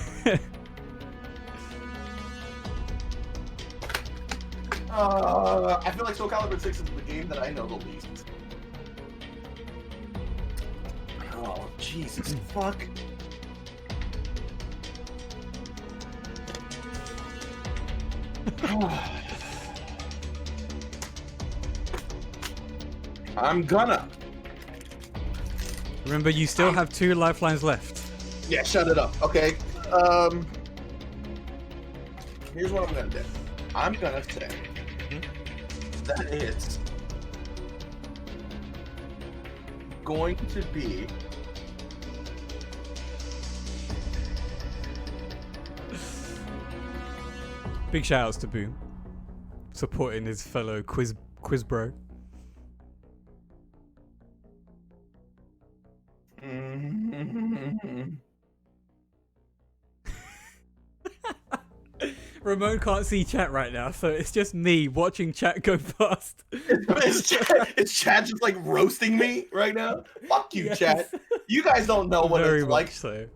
I feel like Soul Calibur 6 is the game that I know the least. Oh, Jesus fuck. I'm gonna. Remember, you still have 2 lifelines left. Yeah, shut it up. Okay. Here's what I'm gonna do. I'm gonna say that it's going to be Big shout outs to Boom, supporting his fellow quiz bro. Ramon can't see chat right now, so it's just me watching chat go past. Is chat just like roasting me right now? Fuck you, yes. Chat. You guys don't know what Very it's much like. So.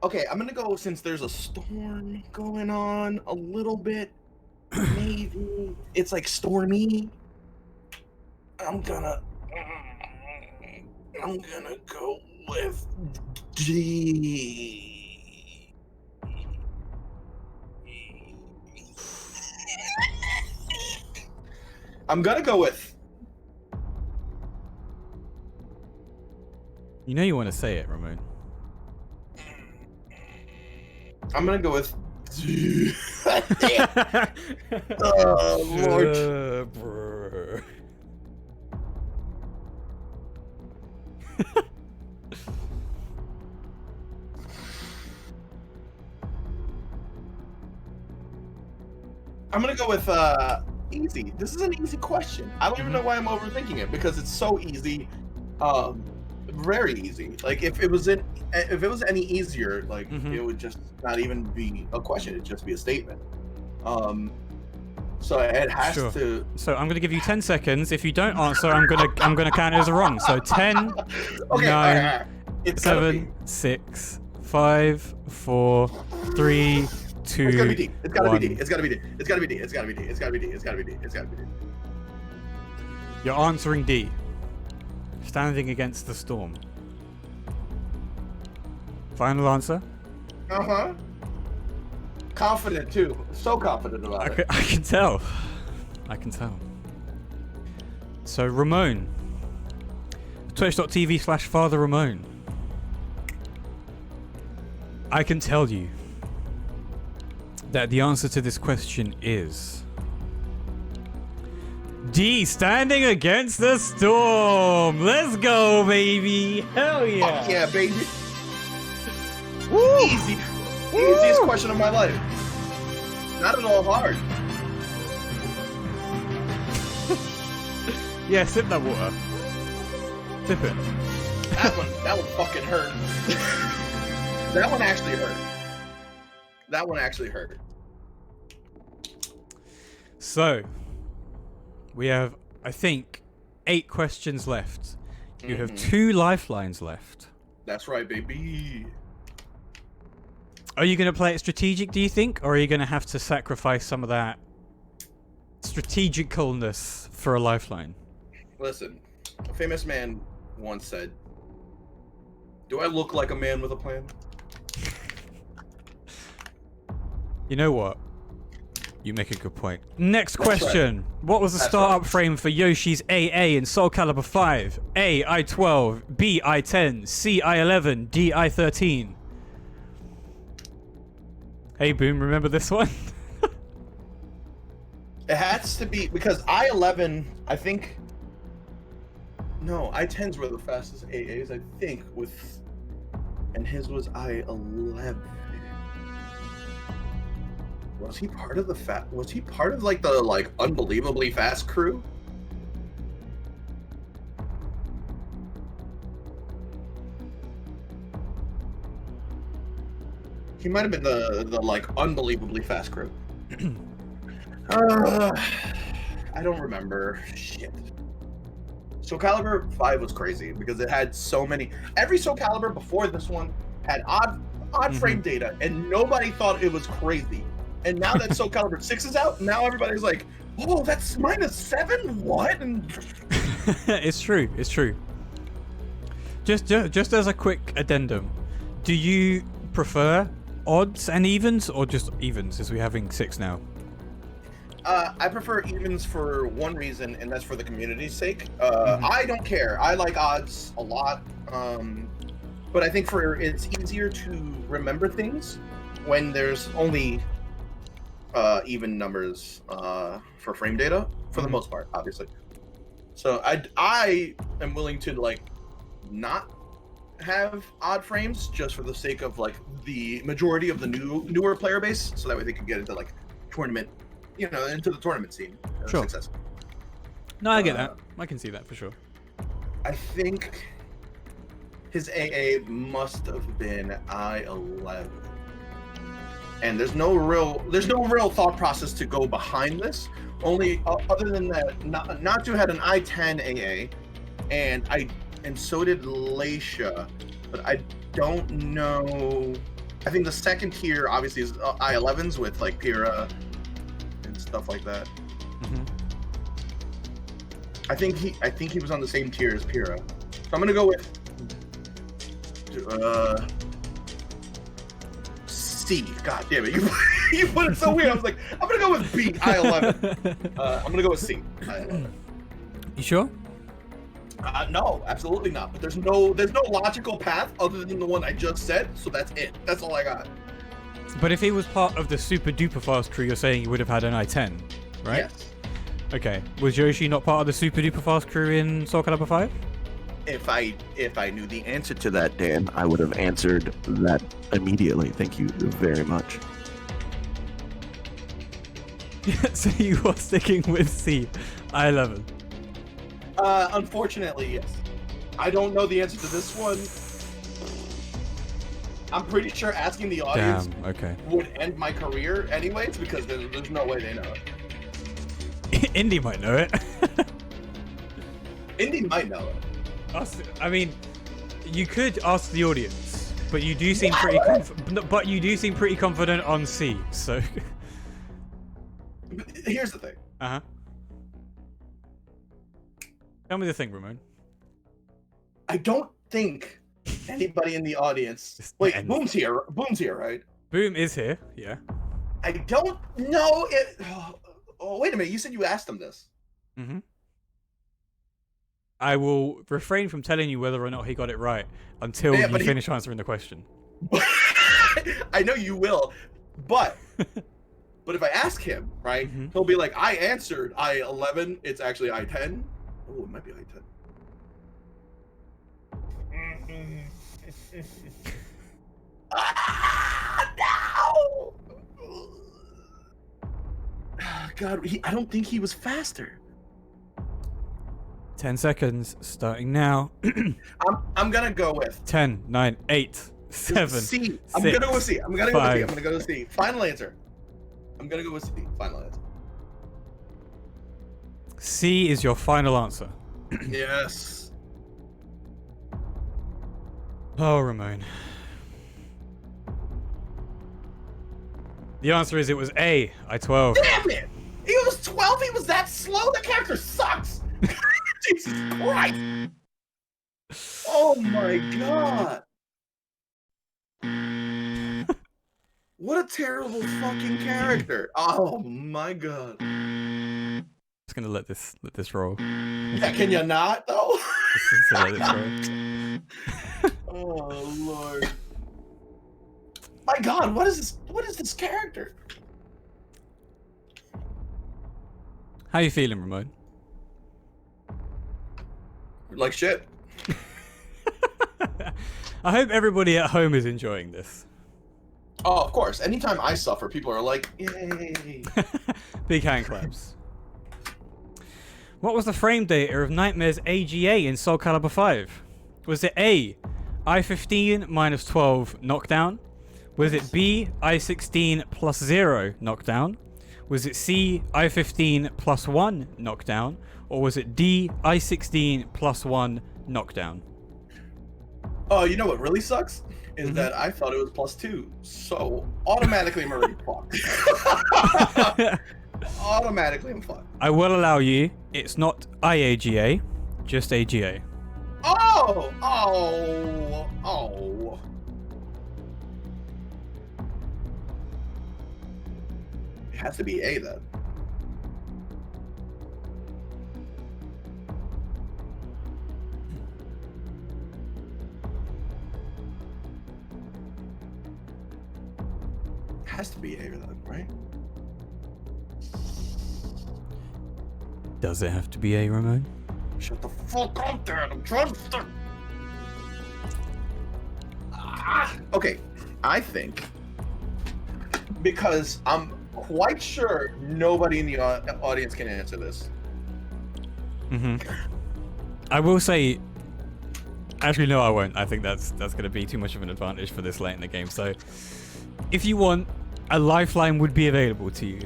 Okay, I'm gonna go since there's a storm going on a little bit. Maybe it's like stormy. I'm gonna go with G. I'm gonna go with. You know you want to say it, Ramon. I'm gonna go with. Oh Lord. Bro. I'm gonna go with easy. This is an easy question. I don't even know why I'm overthinking it because it's so easy. Very easy. Like if it was any easier, like it would just not even be a question. It'd just be a statement. So it has to. So I'm gonna give you 10 seconds. If you don't answer, I'm gonna count it as a wrong. So 10, okay, 9, It's 7, 6, 5, 4, 3, 2. It's gotta be D. It's gotta 1. be D. It's gotta be D. It's gotta be D. It's gotta be D. It's gotta be D. It's gotta be D. It's gotta be D. You're answering D. Standing against the storm. Final answer? Uh-huh. Confident too. So confident about it. I can tell. I can tell. So Ramon. Twitch.tv/FatherRamon. I can tell you that the answer to this question is D, standing against the storm. Let's go, baby. Hell yeah. Fuck yeah, baby. Woo. Easy. Woo. Easiest question of my life. Not at all hard. Yeah, sip that water. Sip it. That one fucking hurt. That one actually hurt. That one actually hurt. So, we have, I think, 8 questions left. You have 2 lifelines left. That's right, baby. Are you going to play it strategic, do you think? Or are you going to have to sacrifice some of that strategicalness for a lifeline? Listen, a famous man once said, "Do I look like a man with a plan?" You know what? You make a good point. Next question. Right. What was the startup frame for Yoshi's AA in Soul Calibur 5? A, I-12, B, I-10, C, I-11, D, I-13. Hey, Boom, remember this one? It has to be, because I-11, I think... No, I-10s were the fastest AAs, I think, with... And his was I-11. Was he part of the Was he part of like the unbelievably fast crew? He might have been the unbelievably fast crew. I don't remember. Shit. Soul Calibur 5 was crazy because it had so many. Every Soul Calibur before this one had odd frame data, and nobody thought it was crazy. And now that Soul Calibur 6 is out, now everybody's like, "Oh, that's -7? What?" And it's true. It's true. Just as a quick addendum, do you prefer odds and evens or just evens? As we're having 6 now. I prefer evens for one reason, and that's for the community's sake. I don't care. I like odds a lot, but I think it's easier to remember things when there's only even numbers for frame data, for the most part, obviously. So I am willing to like not have odd frames just for the sake of like the majority of the newer player base, so that way they can get into like tournament, into the tournament scene. Sure. Success. No, I get that. I can see that for sure. I think his AA must have been I-11, and there's no real thought process to go behind this. Only other than that, Natu had an I-10 AA, and so did Laisha, but I don't know. I think the second tier obviously is I-11s with like Pyrrha and stuff like that. Mm-hmm. I think he was on the same tier as Pyrrha. So I'm gonna go with C. God damn it, you put it so weird. I was like, I'm gonna go with B. I-11. I'm gonna go with C. I-11. You sure? No, absolutely not. But there's no logical path other than the one I just said. So that's it. That's all I got. But if he was part of the super duper fast crew, you're saying he would have had an I-10, right? Yes. Okay. Was Yoshi not part of the super duper fast crew in Soul Calibur 5? If I knew the answer to that, Dan, I would have answered that immediately. Thank you very much. So you are sticking with C, I-11. Unfortunately, yes. I don't know the answer to this one. I'm pretty sure asking the audience would end my career anyways, because there's no way they know it. Indy might know it. Indy might know it. I mean, you could ask the audience, but you do seem pretty confident on C. So here's the thing. Tell me the thing, Ramon. I don't think anybody in the audience. Wait, Boom's here. Boom's here, right? Boom is here. Yeah. I don't know it. Oh, wait a minute. You said you asked him this. Mm-hmm. I will refrain from telling you whether or not he got it right until you finish answering the question. I know you will, but if I ask him, right, he'll be like, I answered I-11. It's actually I-10. Oh, it might be I-10. No! God, I don't think he was faster. 10 seconds, starting now. I'm gonna go with 10, 9, 8, 7. C. I'm gonna go with C. I'm gonna go with C. Final answer. I'm gonna go with C. Final answer. C is your final answer. Yes. Oh, Ramon. The answer is it was A, I-12. Damn it! He was 12? He was that slow? The character sucks! Jesus Christ! Oh my god! What a terrible fucking character! Oh my god! Just gonna let this roll. Yeah, can you not though? Just let this roll. Oh lord! My god, what is this character? How you feeling, Ramon? Like shit. I hope everybody at home is enjoying this. Oh, of course. Anytime I suffer, people are like, yay. Big hand claps. What was the frame data of Nightmare's AGA in Soul Calibur 5? Was it A, I-15 minus 12 knockdown? Was it B, I-16 plus 0 knockdown? Was it C, I-15 plus 1 knockdown? Or was it D, I-16 plus 1 knockdown? Oh, you know what really sucks? Is that I thought it was plus 2. So, automatically I'm already fucked. Automatically I'm fucked. I will allow you. It's not IAGA, just AGA. Oh! It has to be A then. Has to be A then, right? Does it have to be A, Ramon? Shut the fuck up, Dad. I'm trying to. Okay, I think because I'm quite sure nobody in the audience can answer this. I will say, actually no, I won't. I think that's going to be too much of an advantage for this late in the game. So, if you want, a lifeline would be available to you.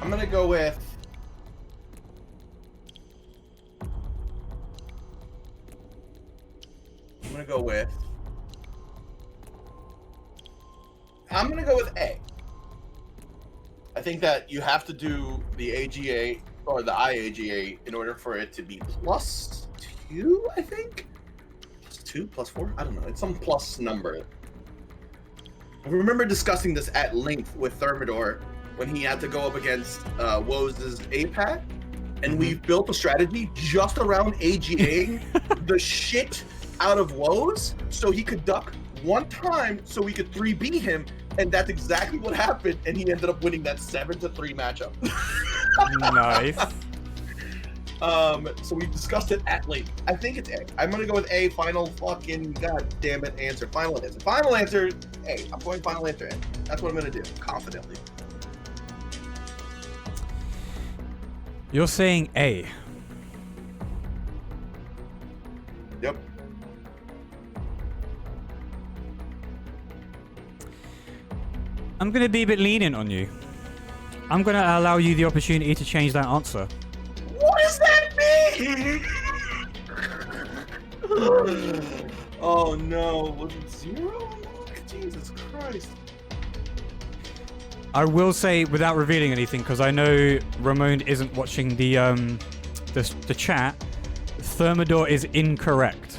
I'm gonna go with. I'm gonna go with A. I think that you have to do the AGA or the IAGA in order for it to be +2, I think? +2, +4? I don't know. It's some plus number. I remember discussing this at length with Thermidor when he had to go up against Woes' APAT, and we've built a strategy just around AGAing the shit out of Woes so he could duck one time so we could 3B him, and that's exactly what happened, and he ended up winning that 7-3 matchup. Nice. So we discussed it at length. I think it's A. I'm gonna go with A. Final fucking goddamn it answer. Final answer. Final answer A. I'm going final answer A. That's what I'm gonna do confidently. You're saying A. Yep. I'm going to be a bit lenient on you. I'm going to allow you the opportunity to change that answer. What does that mean? Oh no, was it 0? Jesus Christ. I will say, without revealing anything, because I know Ramon isn't watching the chat, Thermidor is incorrect.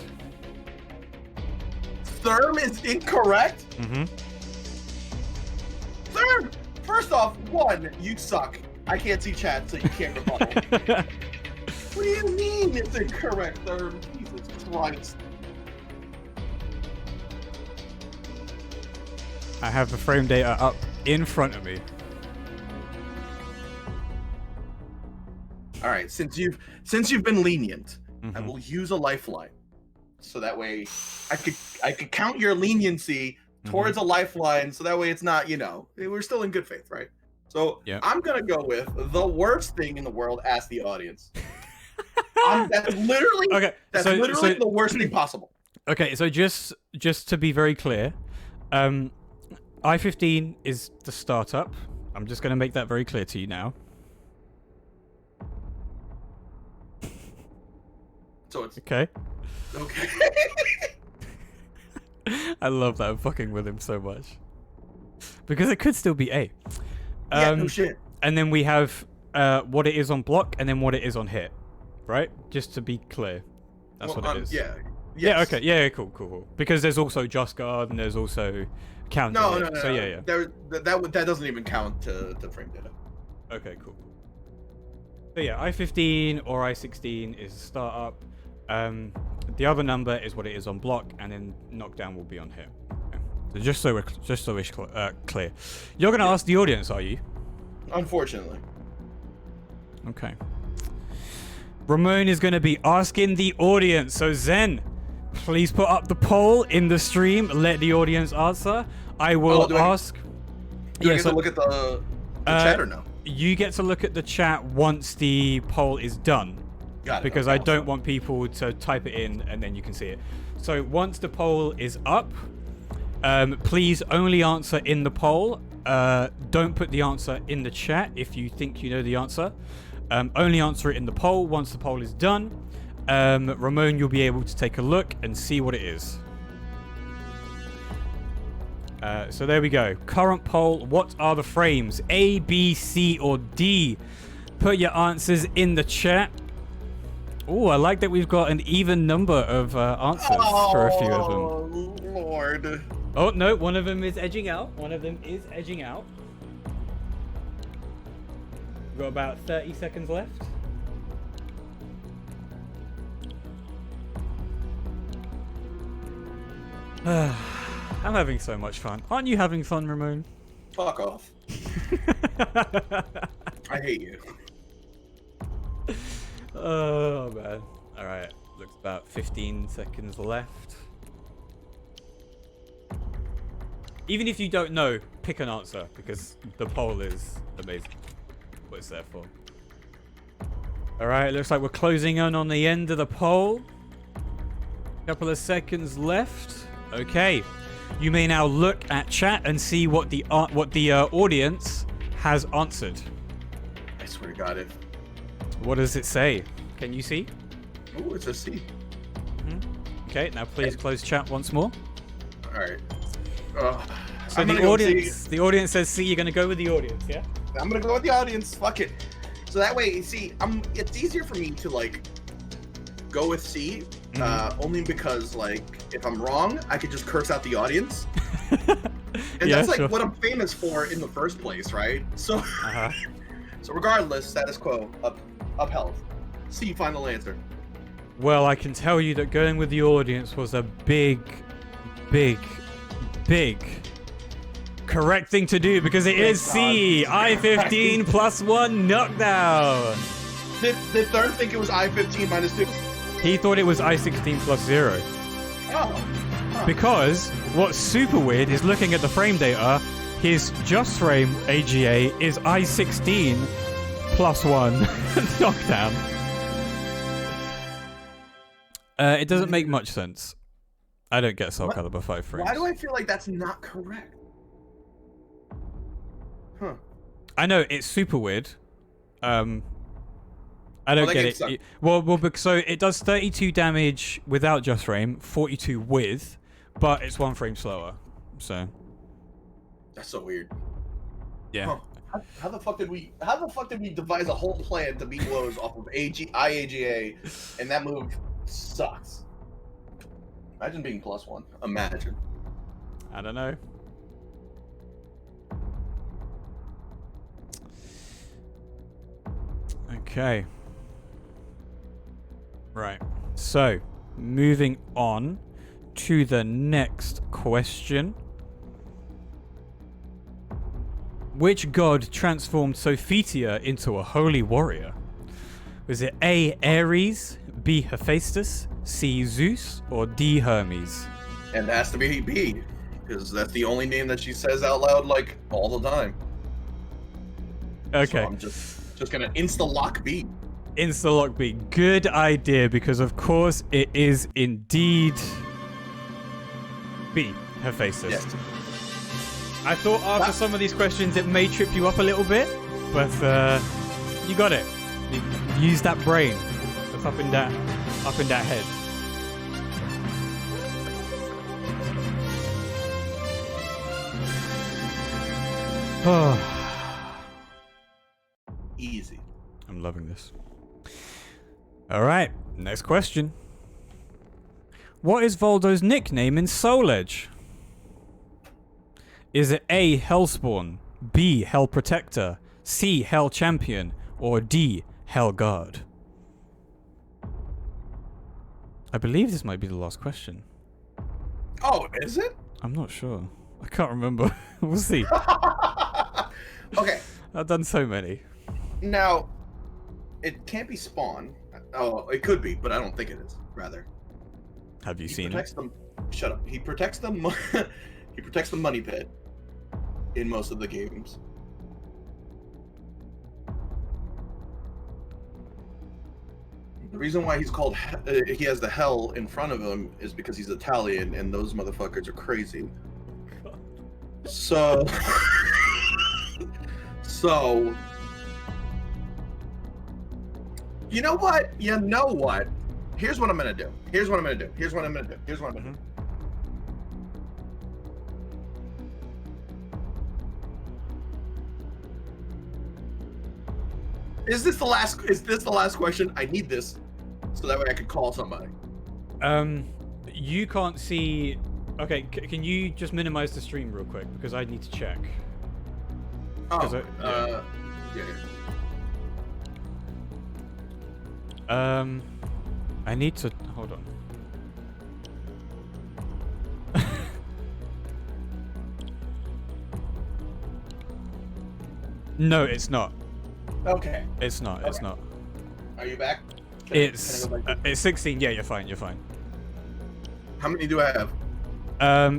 Therm is incorrect? Mm-hmm. Therm! First off, 1, you suck. I can't see chat, so you can't rebuttal. What do you mean it's incorrect, Therm? Jesus Christ. I have the frame data up in front of me. All right, since you've been lenient, I will use a lifeline, so that way I could count your leniency towards a lifeline, so that way it's not, we're still in good faith, right? So I'm gonna go with the worst thing in the world. Ask the audience. That's literally the worst thing possible. Okay, so just to be very clear, I-15 is the startup. I'm just gonna make that very clear to you now. So it's okay. Okay. I love that. I'm fucking with him so much because it could still be A. No shit. And then we have what it is on block, and then what it is on hit, right? Just to be clear, that's what it is. Yeah. Yes. Yeah. Okay. Yeah. Cool. Because there's also just guard, and there's also counter. No. So yeah. That doesn't even count to frame data. Okay. Cool. So yeah, I-15 or I-16 is startup. The other number is what it is on block, and then knockdown will be on hit. Okay. So just so it's clear, you're gonna ask the audience, are you? Unfortunately. Okay. Ramon is gonna be asking the audience. So Zen, please put up the poll in the stream. Let the audience answer. I will ask. Do I get to look at the chat or no? You get to look at the chat once the poll is done. Got it. Because I don't want people to type it in and then you can see it. So once the poll is up, please only answer in the poll. Don't put the answer in the chat if you think you know the answer. Only answer it in the poll. Once the poll is done, Ramon, you'll be able to take a look and see what it is. So there we go. Current poll. What are the frames? A, B, C, or D? Put your answers in the chat. Oh, I like that we've got an even number of answers for a few of them. Oh, Lord. Oh, no, one of them is edging out. We've got about 30 seconds left. I'm having so much fun. Aren't you having fun, Ramon? Fuck off. I hate you. Oh, man. Alright, looks about 15 seconds left. Even if you don't know, pick an answer, because the poll is amazing. What it's there for. Alright, looks like we're closing in on the end of the poll. Couple of seconds left. Okay. You may now look at chat and see what the audience has answered. I swear to God, What does it say? Can you see? Oh, it's a C. Okay, now please close chat once more. All right. So the audience says C. You're gonna go with the audience, yeah? I'm gonna go with the audience. Fuck it. So that way, see, it's easier for me to like go with C, only because like if I'm wrong, I could just curse out the audience, and that's like what I'm famous for in the first place, right? So, so regardless, status quo upheld. C, final answer. Well, I can tell you that going with the audience was a big correct thing to do, because it is C. I-15 +1 knockdown. Did Third think it was I-15 -2? He thought it was I-16 +0. Oh. Because what's super weird is looking at the frame data, his just frame AGA is I-16 +1 knockdown. It doesn't make much sense. I don't get Soul Calibur 5 frames. Why do I feel like that's not correct? Huh. I know, it's super weird. I don't get it. So it does 32 damage without just frame, 42 with, but it's 1 frame slower. So that's so weird. Yeah. Huh. How the fuck did we devise a whole plan to beat Woes off of IAGA, and that move sucks? Imagine being +1. Imagine. I don't know. Okay. Right. So, moving on to the next question. Which god transformed Sophitia into a holy warrior? Was it A, Ares, B, Hephaestus, C, Zeus, or D, Hermes? And it has to be B, because that's the only name that she says out loud, like, all the time. Okay. So I'm just gonna insta-lock B. Insta-lock B. Good idea, because of course it is indeed B, Hephaestus. Yes. I thought after some of these questions it may trip you up a little bit, but you got it. You use that brain that's up in that head. Easy. I'm loving this. All right, next question. What is Voldo's nickname in Soul Edge? Is it A, Hellspawn, B, Hell Protector, C, Hell Champion, or D, Hell Guard? I believe this might be the last question. Oh, is it? I'm not sure. I can't remember. We'll see. Okay. I've done so many. Now, it can't be Spawn. Oh, it could be, but I don't think it is. Rather, Have you seen protects it? them. Shut up. He protects them. He protects the money pit in most of the games. The reason why he's called, he has the hell in front of him is because he's Italian, and those motherfuckers are crazy. So, you know what? Here's what I'm gonna do. Here's what I'm gonna do. Is this the last question? I need this so that way I can call somebody. You can't see. Okay, can you just minimize the stream real quick, because I need to check. Oh, yeah. I need to hold on. No, it's not. Okay. It's not. Okay. It's not. Are you back? It's 16. Yeah, you're fine. You're fine. How many do I have?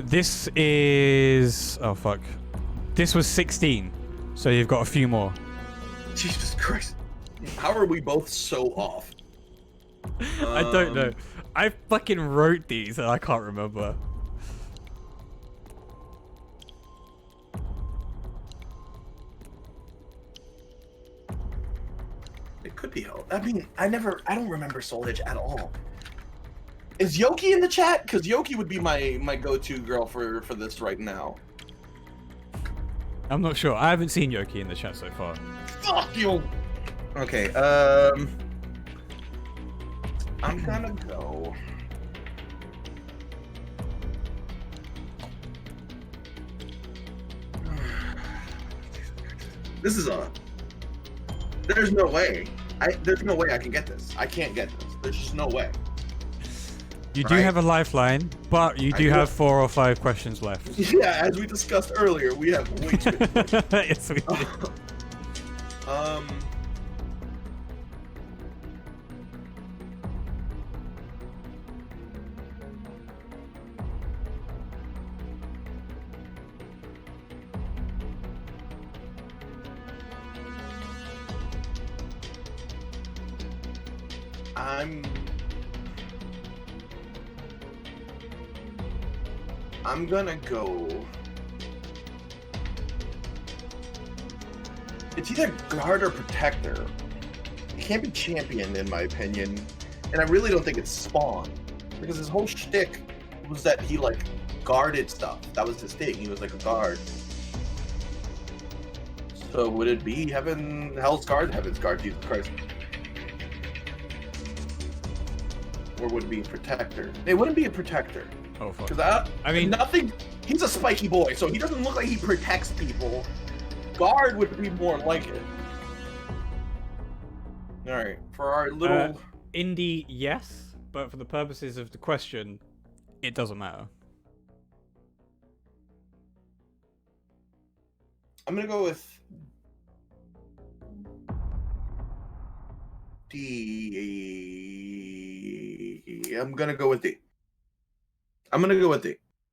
This is... Oh, fuck. This was 16. So you've got a few more. Jesus Christ. How are we both so off? I don't know. I fucking wrote these and I can't remember. It could be hell. I mean, I don't remember Soul Edge at all. Is Yoki in the chat? Because Yoki would be my go-to girl for this right now. I'm not sure. I haven't seen Yoki in the chat so far. Fuck you! Okay, I'm gonna go... This is a... There's no way. There's no way I can get this. I can't get this. There's just no way. You do have a lifeline, but you do have 4 or 5 questions left. Yeah, as we discussed earlier, we have way too many questions. Yes, we do. I'm gonna go... It's either guard or protector. It can't be champion, in my opinion. And I really don't think it's Spawn. Because his whole shtick was that he, like, guarded stuff. That was his thing. He was like a guard. So would it be Hell's Guard? Heaven's Guard, Jesus Christ. Or would it be a protector? It wouldn't be a protector. Oh, fuck. Because I mean, nothing. He's a spiky boy, so he doesn't look like he protects people. Guard would be more like it. All right, for our little indie, yes, but for the purposes of the question, it doesn't matter. I'm gonna go with D. I'm gonna go with D.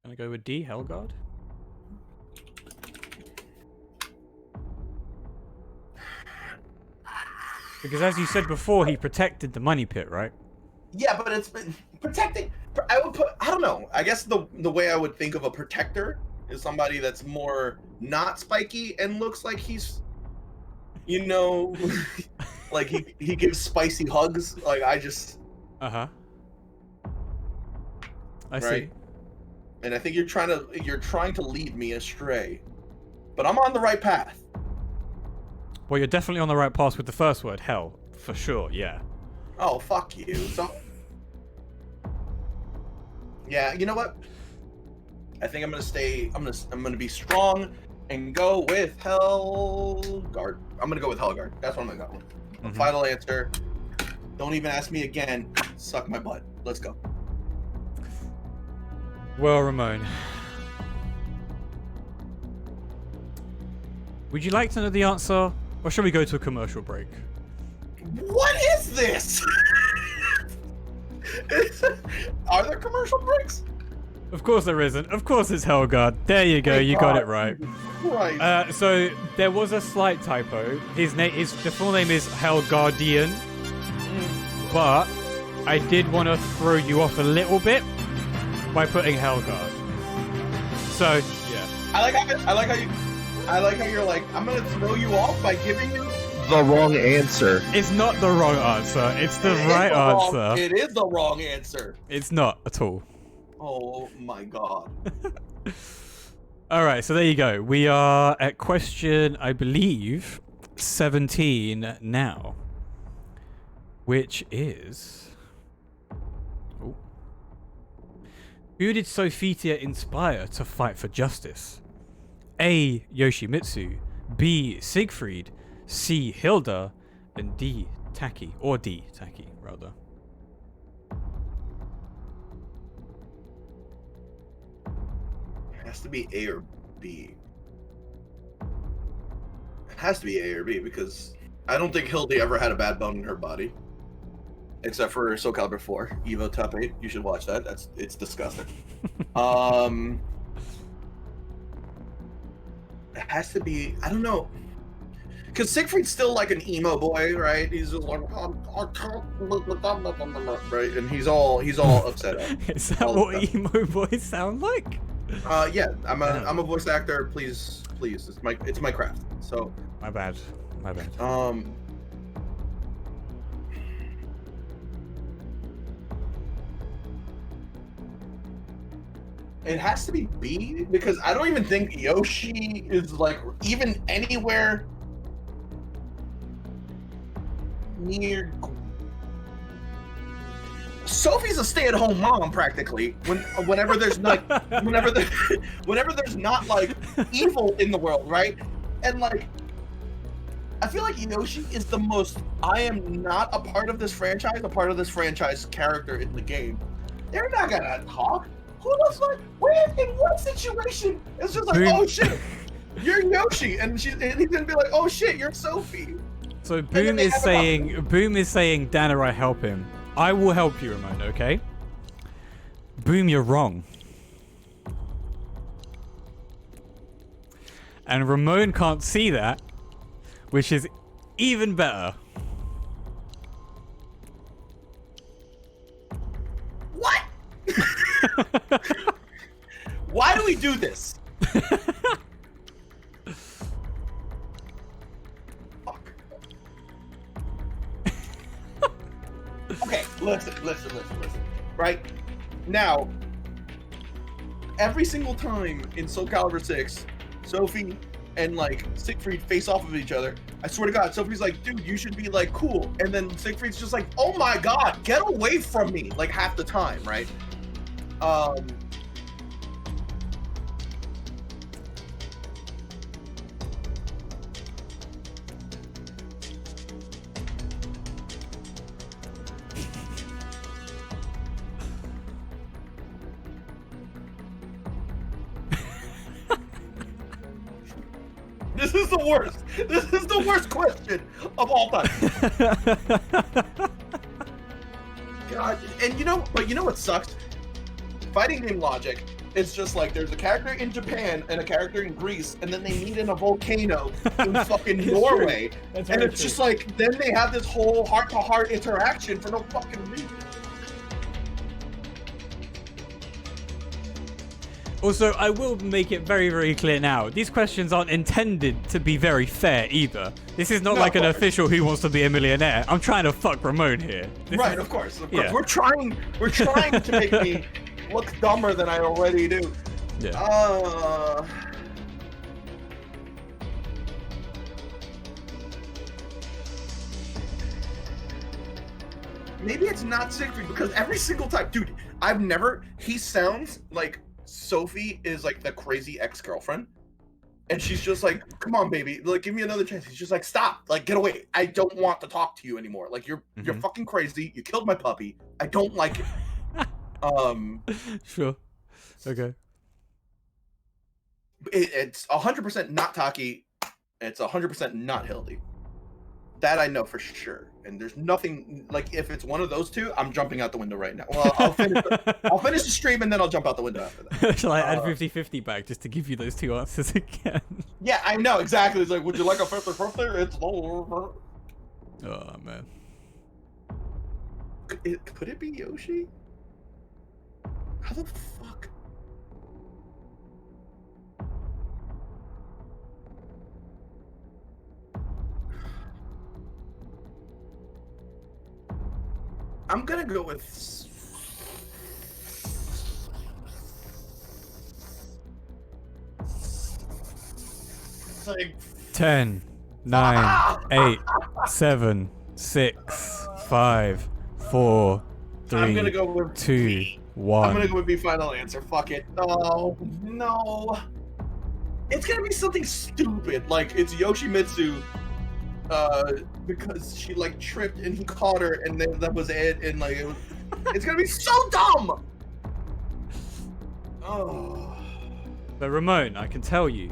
Gonna go with D, Hellguard? Because as you said before, he protected the money pit, right? Yeah, but it's been protecting. I don't know. I guess the way I would think of a protector is somebody that's more not spiky and looks like he's, you know, like he gives spicy hugs. Like I just. I right? see. And I think you're trying to lead me astray, but I'm on the right path. Well, you're definitely on the right path with the first word, hell, for sure. Yeah. Oh, fuck you. So. Yeah, you know what? I think I'm gonna be strong and go with Hellguard. I'm gonna go with Hellguard. That's what I'm gonna go with. Final answer. Don't even ask me again. Suck my butt. Let's go. Well, Ramon, would you like to know the answer, or shall we go to a commercial break? What is this? Are there commercial breaks? Of course there isn't. Of course it's Hellguard. There you go. You got it right. Right. So there was a slight typo. The full name is Hellguardian, but I did want to throw you off a little bit by putting Hellguard. So yeah. I like how you're like, I'm gonna throw you off by giving you The wrong answer. It's not the wrong answer. It's the right answer. It is the wrong answer. It's not at all. Oh my god. All right, so there you go. We are at question, I believe, 17 now, which is... Oh. Who did Sophitia inspire to fight for justice? A. Yoshimitsu, B. Siegfried, C. Hilda, and D. Taki, or D. Taki, rather. It has to be A or B. Has to be A or B because I don't think Hildy ever had a bad bone in her body. Except for Soul Calibur 4, Evo Top 8. You should watch that. It's disgusting. It has to be, I don't know. Because Siegfried's still like an emo boy, right? He's just like, right? And he's all upset. Is that what emo boys sound like? Yeah, I'm a voice actor. Please, it's my craft. So my bad. It has to be B because I don't even think Yoshi is like even anywhere near. Sophie's a stay-at-home mom practically. Whenever there's not like evil in the world, right? And like, I feel like Yoshi is the most. I am not a part of this franchise. A part of this franchise character in the game. They're not gonna talk. Who looks like? Where in what situation? It's just like, oh shit, you're Yoshi, and he's gonna be like, oh shit, you're Sophie. So Boom is saying, Dan or I help him. I will help you, Ramon. Okay. Boom, you're wrong. And Ramon can't see that, which is even better. What? Why do we do this? Fuck. Okay, listen. Right? Now, every single time in Soul Calibur 6, Sophie and like Siegfried face off of each other, I swear to God, Sophie's like, dude, you should be like cool. And then Siegfried's just like, oh my God, get away from me, like half the time, right? This is the worst. This is the worst question of all time. God, and you know what sucks? Fighting game logic is just like there's a character in Japan and a character in Greece, and then they meet in a volcano in fucking Norway, and it's just like then they have this whole heart-to-heart interaction for no fucking reason. Also, I will make it very, very clear now. These questions aren't intended to be very fair either. This is not like an official who wants to be a millionaire. I'm trying to fuck Ramon here. Right, of course. Yeah. We're trying to make me look dumber than I already do. Yeah. Maybe it's not Siegfried because every single time, dude, he sounds like Sophie is like the crazy ex-girlfriend, and she's just like, come on baby, like give me another chance. He's just like, stop, like get away, I don't want to talk to you anymore, like you're fucking crazy, you killed my puppy, I don't like it. Sure, okay. It's 100% not Taki, it's 100% not Hildy. That I know for sure. And there's nothing, like, if it's one of those two, I'm jumping out the window right now. Well, I'll finish the stream and then I'll jump out the window after that. Shall I add 50-50 back just to give you those two answers again? Yeah, I know, exactly. It's like, would you like a 50-50? It's over. Oh, man. Could it be Yoshi? How the fuck? I'm gonna go with like 10, 9, 8, 7, 6, 5, 4, 3, I'm gonna go with 2, B. 1. I'm gonna go with B final answer. Fuck it. Oh no. It's gonna be something stupid, like it's Yoshimitsu. Because she like tripped and he caught her, and then that was it, and like it's gonna be so dumb. Oh. But Ramon, I can tell you,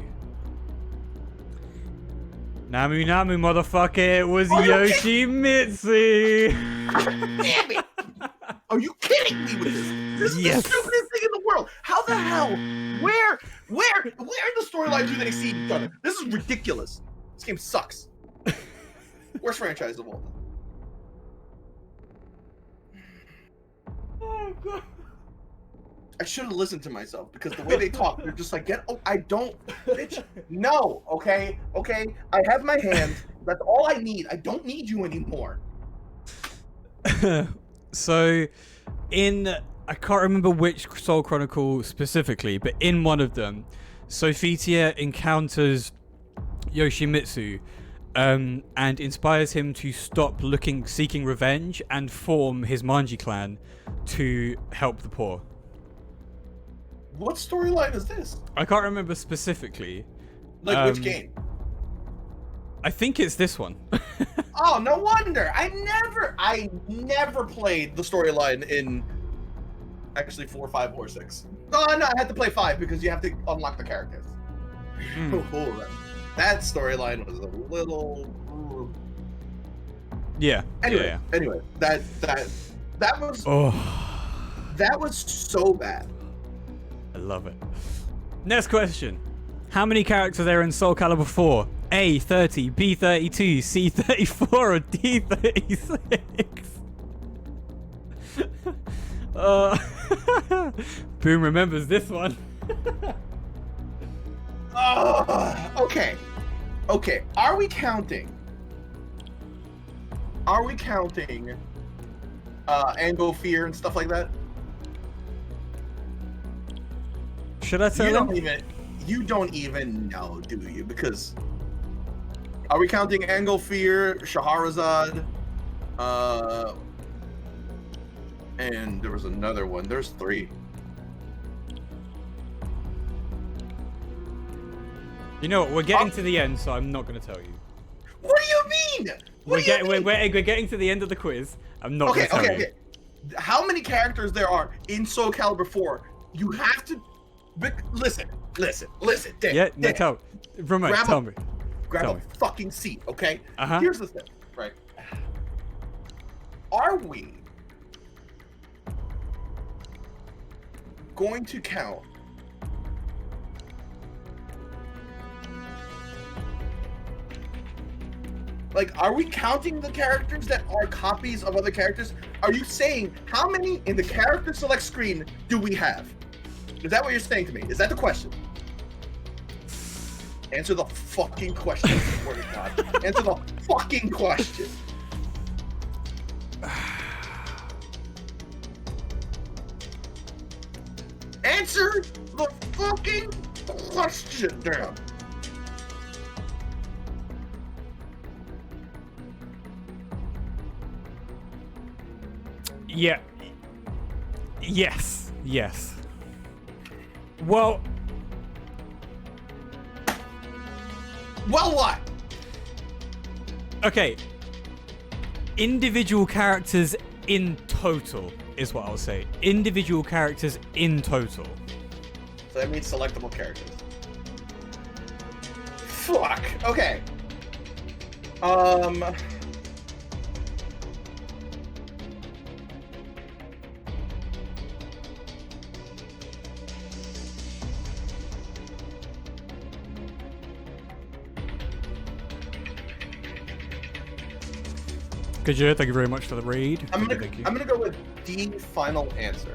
Namu Namu, motherfucker, it was Are you Yoshimitsu! Damn it! Are you kidding me with this? This is Yes. the stupidest thing in the world. How the hell? Where in the storyline do they see each other? This is ridiculous. This game sucks. Worst franchise of all time. Oh, God. I should have listened to myself because the way they talk, they're just like, I don't, bitch. No, okay? I have my hands. That's all I need. I don't need you anymore. So, I can't remember which Soul Chronicle specifically, but in one of them, Sophitia encounters Yoshimitsu and inspires him to stop seeking revenge and form his Manji clan to help the poor. What storyline is this? I can't remember specifically. Like which game? I think it's this one. Oh, no wonder. I never played the storyline in actually 4, 5, or 6. Oh no, I had to play 5 because you have to unlock the characters. Oh, that storyline was a little. Yeah. Anyway, that was. Oh. That was so bad. I love it. Next question. How many characters are there in Soul Calibur 4? A, 30, B, 32, C, 34, or D, 36? Boom remembers this one. Okay. Are we counting? Ango Fear and stuff like that? Should I tell him? You don't even know, do you? Because are we counting Ango Fear, Shahrazad, and there was another one. There's 3. You know what? We're getting to the end, so I'm not going to tell you. What do you mean? We're getting to the end of the quiz. I'm not going to tell you. Okay. How many characters there are in Soul Calibur 4? You have to listen. Dan, Yeah, Dan, tell me. Grab Tell a me. fucking seat, okay? Uh-huh. Here's the thing, right? Are we going to count are we counting the characters that are copies of other characters? Are you saying how many in the character select screen do we have? Is that what you're saying to me? Is that the question? Answer the fucking question. Swear to God. Answer the fucking question. Answer the fucking question, damn. Yeah. Yes. Well, what? Okay. Individual characters in total is what I'll say. Individual characters in total. So that means selectable characters. Fuck. Okay. Good year. Thank you very much for the raid. I'm Thank you. gonna go with D final answer.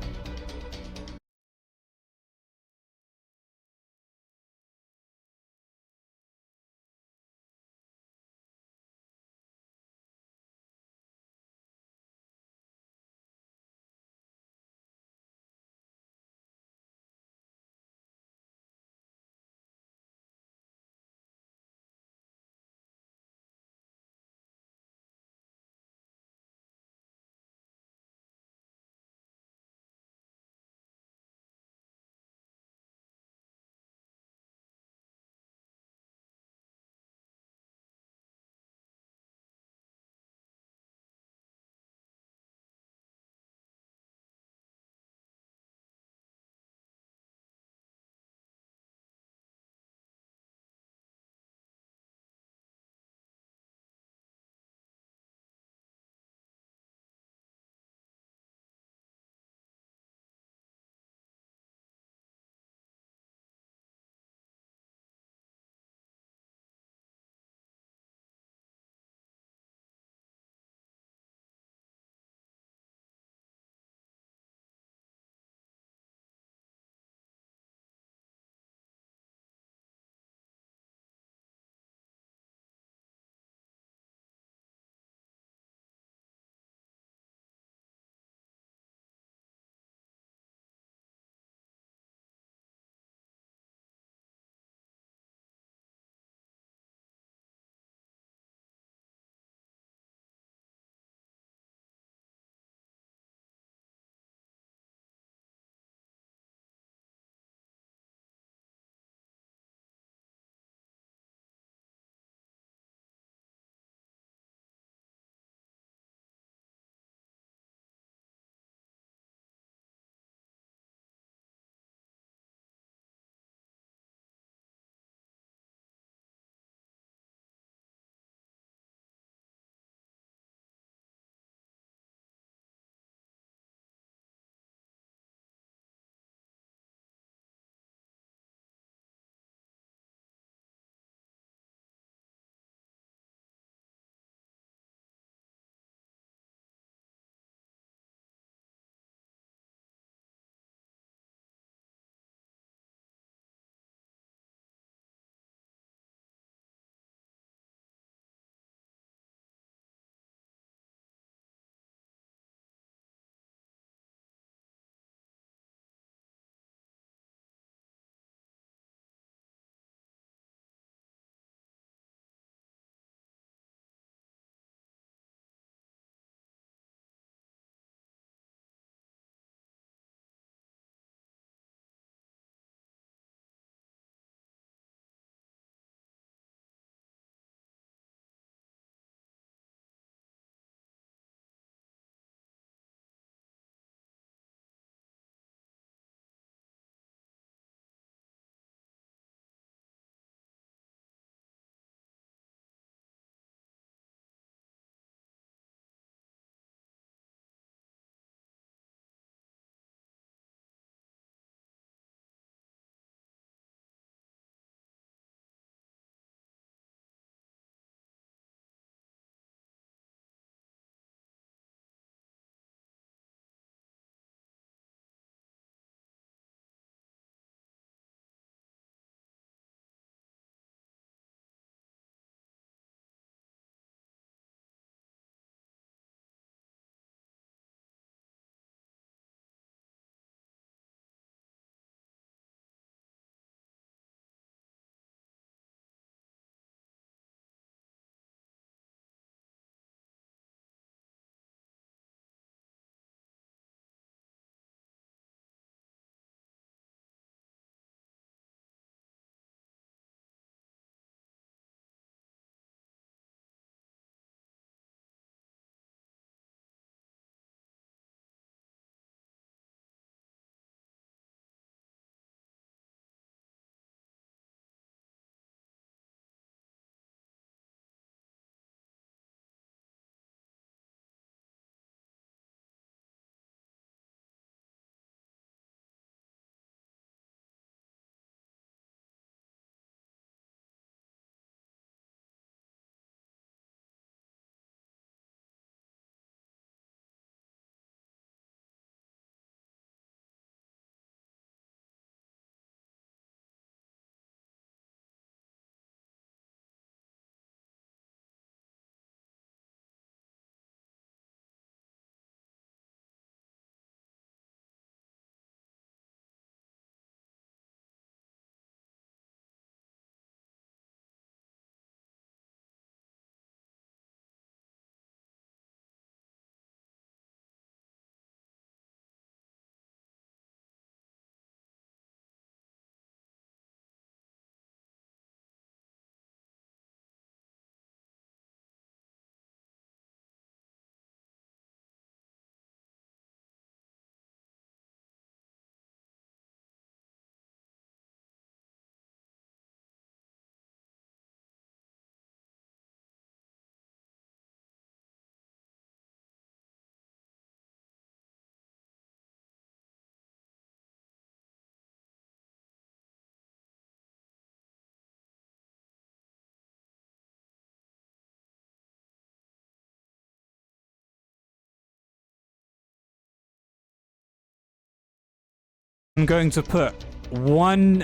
I'm going to put I'm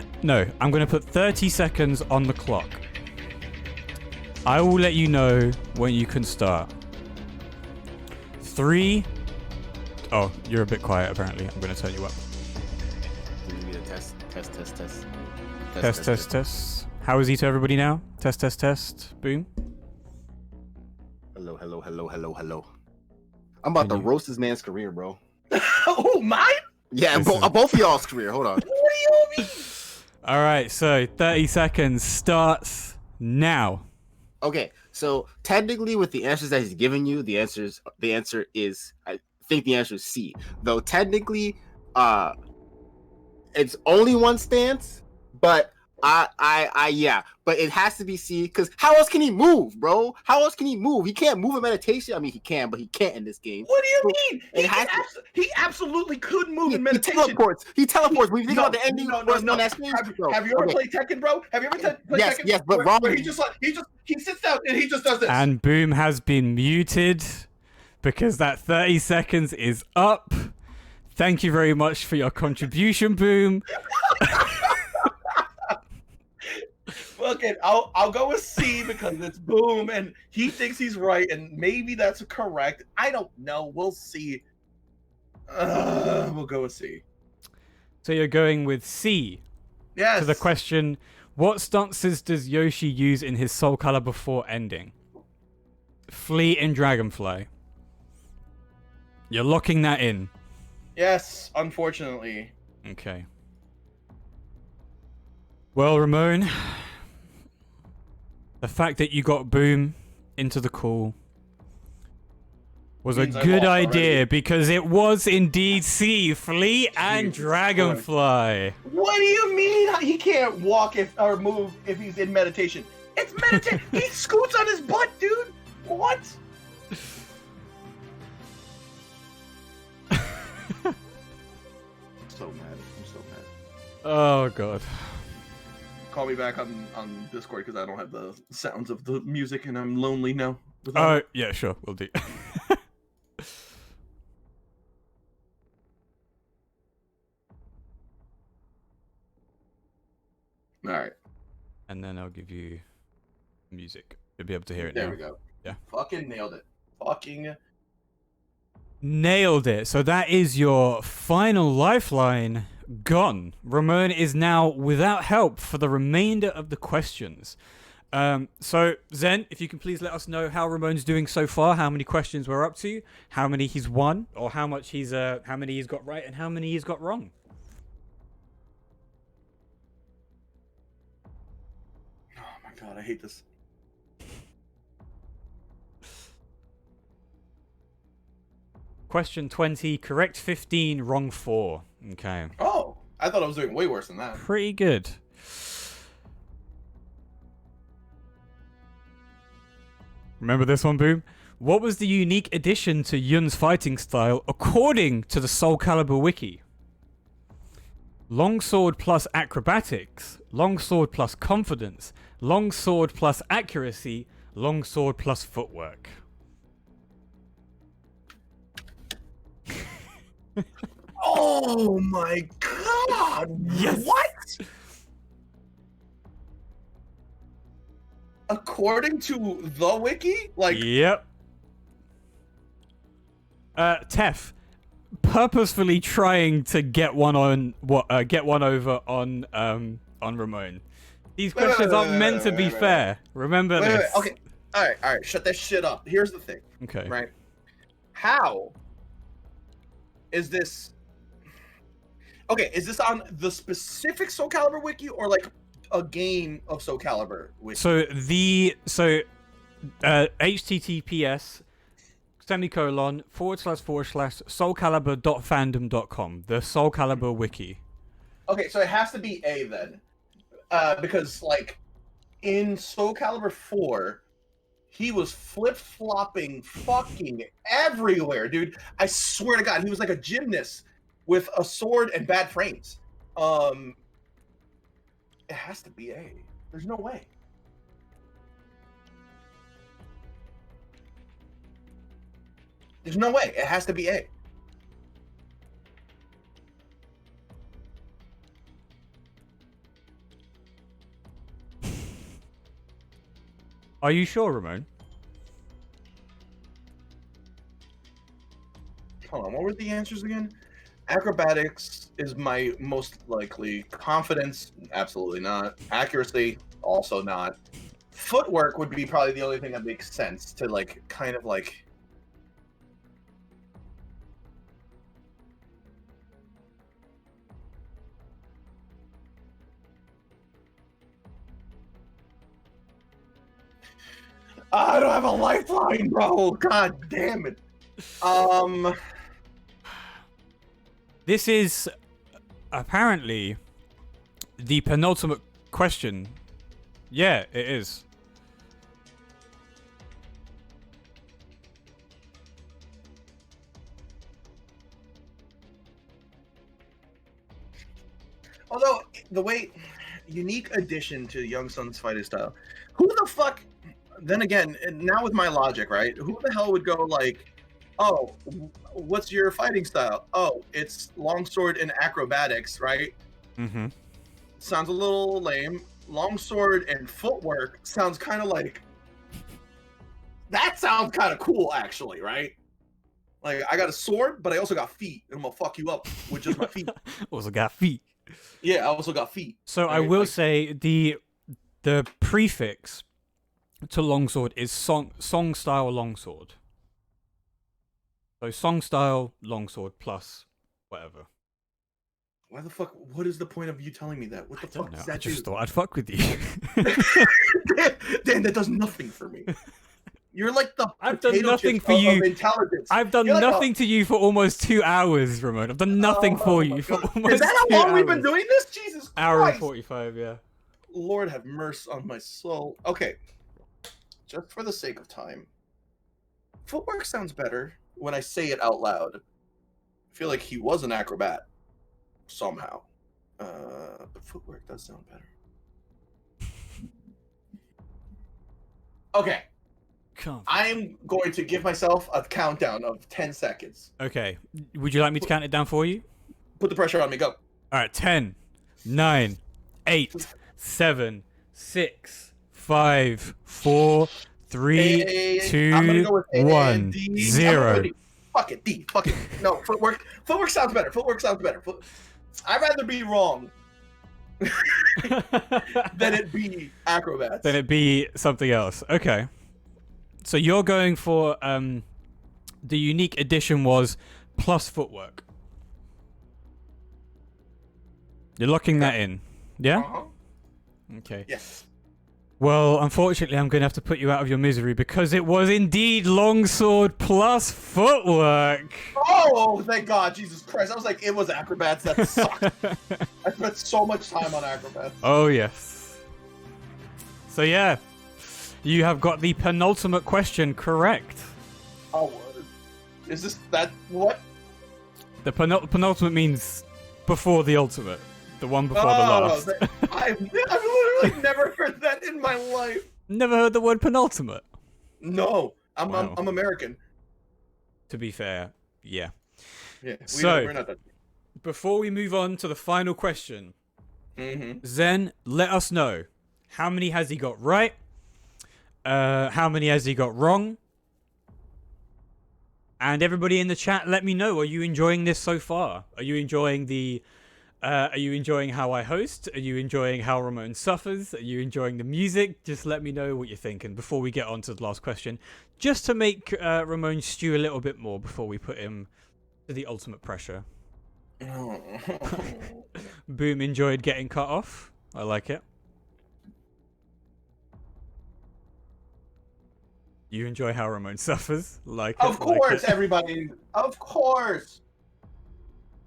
going to put 30 seconds on the clock. I will let you know when you can start. 3. Oh, you're a bit quiet apparently. I'm going to turn you up. Give me a test. Test. How is he to everybody now? Test. Boom. Hello. I'm about to roast this man's career, bro. Oh, mine? Yeah, both of y'all's career. Hold on. What do you mean? All right, so 30 seconds starts now. Okay, so technically, with the answers that he's giving you, the answer is I think the answer is C. Though technically, it's only one stance, but but it has to be C because how else can he move, bro? How else can he move? He can't move in meditation. I mean, he can, but he can't in this game. What do you mean? He absolutely could move in meditation. He teleports. When you think about the ending, No. On that stage, have you ever played Tekken, bro? Have you ever played Tekken? Yes, but where he sits down and he just does this. And Boom has been muted because that 30 seconds is up. Thank you very much for your contribution, Boom. Okay, I'll go with C because it's Boom and he thinks he's right and maybe that's correct. I don't know. We'll see. We'll go with C. So you're going with C. Yes. To the question, what stances does Yoshi use in his Soul Calibur 4 ending? Flee and Dragonfly. You're locking that in. Yes, unfortunately. Okay. Well, Ramon, the fact that you got Boom into the call was a good idea because it was indeed C, Flee and Dragonfly. What do you mean he can't walk or move if he's in meditation? It's meditation. He scoots on his butt, dude. What? I'm so mad. Oh, God. Call me back on Discord because I don't have the sounds of the music and I'm lonely now. Oh, yeah, sure. We'll do. All right. And then I'll give you music. You'll be able to hear it there now. There we go. Yeah. Fucking nailed it. Nailed it. So that is your final lifeline gone. Ramon is now without help for the remainder of the questions. So Zen, if you can please let us know how Ramon's doing so far, how many questions we're up to, how many he's won, or how many he's got right and how many he's got wrong. Oh my god, I hate this. Question 20, correct 15, wrong 4. Okay. Oh, I thought I was doing way worse than that. Pretty good. Remember this one, Boom? What was the unique addition to Yun's fighting style according to the Soul Calibur wiki? Longsword plus acrobatics, longsword plus confidence, longsword plus accuracy, longsword plus footwork. Oh my god! Yes. What? According to the wiki, like Yep. Tef, purposefully trying to get one over on Ramon. These questions aren't meant to be fair. Remember this. Okay. All right. Shut that shit up. Here's the thing. Okay. Right. How is this? Okay, is this on the specific Soul Calibur wiki or like a game of Soul Calibur wiki? So https://soulcalibur.fandom.com, the Soul Calibur wiki. Okay, so it has to be A then, because like in Soul Calibur 4, he was flip-flopping fucking everywhere, dude. I swear to God, he was like a gymnast with a sword and bad frames. It has to be A. There's no way. There's no way. It has to be A. Are you sure, Ramon? Hold on, what were the answers again? Acrobatics is my most likely. Confidence, absolutely not. Accuracy, also not. Footwork would be probably the only thing that makes sense to like kind of like. I don't have a lifeline, bro. God damn it. This is apparently the penultimate question. Yeah, it is. Although the way unique addition to Young Sun's fighting style, who the fuck? Then again, now with my logic, right? Who the hell would go like, oh, what's your fighting style? Oh, it's longsword and acrobatics, right? Mm-hmm. Sounds a little lame. Longsword and footwork sounds kind of like. That sounds kind of cool, actually, right? Like I got a sword, but I also got feet, and I'm gonna fuck you up with just my feet. Also got feet. Yeah, I also got feet. So right? I will like, say the prefix to longsword is song style longsword. So song style longsword plus whatever. Why the fuck? What is the point of you telling me that? What the fuck does that I just do? thought I'd fuck with you. Dan, that does nothing for me. You're like the I've done potato nothing chips for you. of intelligence. I've done You're nothing like to you for almost 2 hours, Ramon. I've done nothing for you for almost Is that how 2 long hours. we've been doing this? Jesus Christ. Hour and 45, yeah. Lord have mercy on my soul. Okay. Just for the sake of time. Footwork sounds better when I say it out loud. I feel like he was an acrobat. Somehow. But footwork does sound better. Okay. I'm going to give myself a countdown of 10 seconds. Okay. Would you like me to count it down for you? Put the pressure on me. Go. All right. 10, 9, 8, 7, 6, 5, 4, 3, 2, 1, 0. Fuck it, D. Fuck it. No, footwork. Footwork sounds better. Footwork sounds better. I'd rather be wrong than it be acrobats. Then it be something else. Okay. So you're going for the unique addition was plus footwork. You're locking that in. Yeah? Uh-huh. Okay. Yes. Well, unfortunately, I'm going to have to put you out of your misery because it was indeed longsword plus footwork. Oh, thank God. Jesus Christ. I was like, it was acrobats. That sucked. I spent so much time on acrobats. Oh, yes. So, yeah. You have got the penultimate question correct. Oh, is this that? What? The penultimate means before the ultimate. The one before the last. I've literally never heard that in my life. Never heard the word penultimate? No. I'm American. To be fair, yeah. Yeah. So, we're not that. Before we move on to the final question, Zen, let us know. How many has he got right? How many has he got wrong? And everybody in the chat, let me know. Are you enjoying this so far? Are you enjoying the? Are you enjoying how I host? Are you enjoying how Ramon suffers? Are you enjoying the music? Just let me know what you're thinking before we get on to the last question. Just to make Ramon stew a little bit more before we put him to the ultimate pressure. Boom enjoyed getting cut off. I like it. You enjoy how Ramon suffers? Of course, everybody. Of course.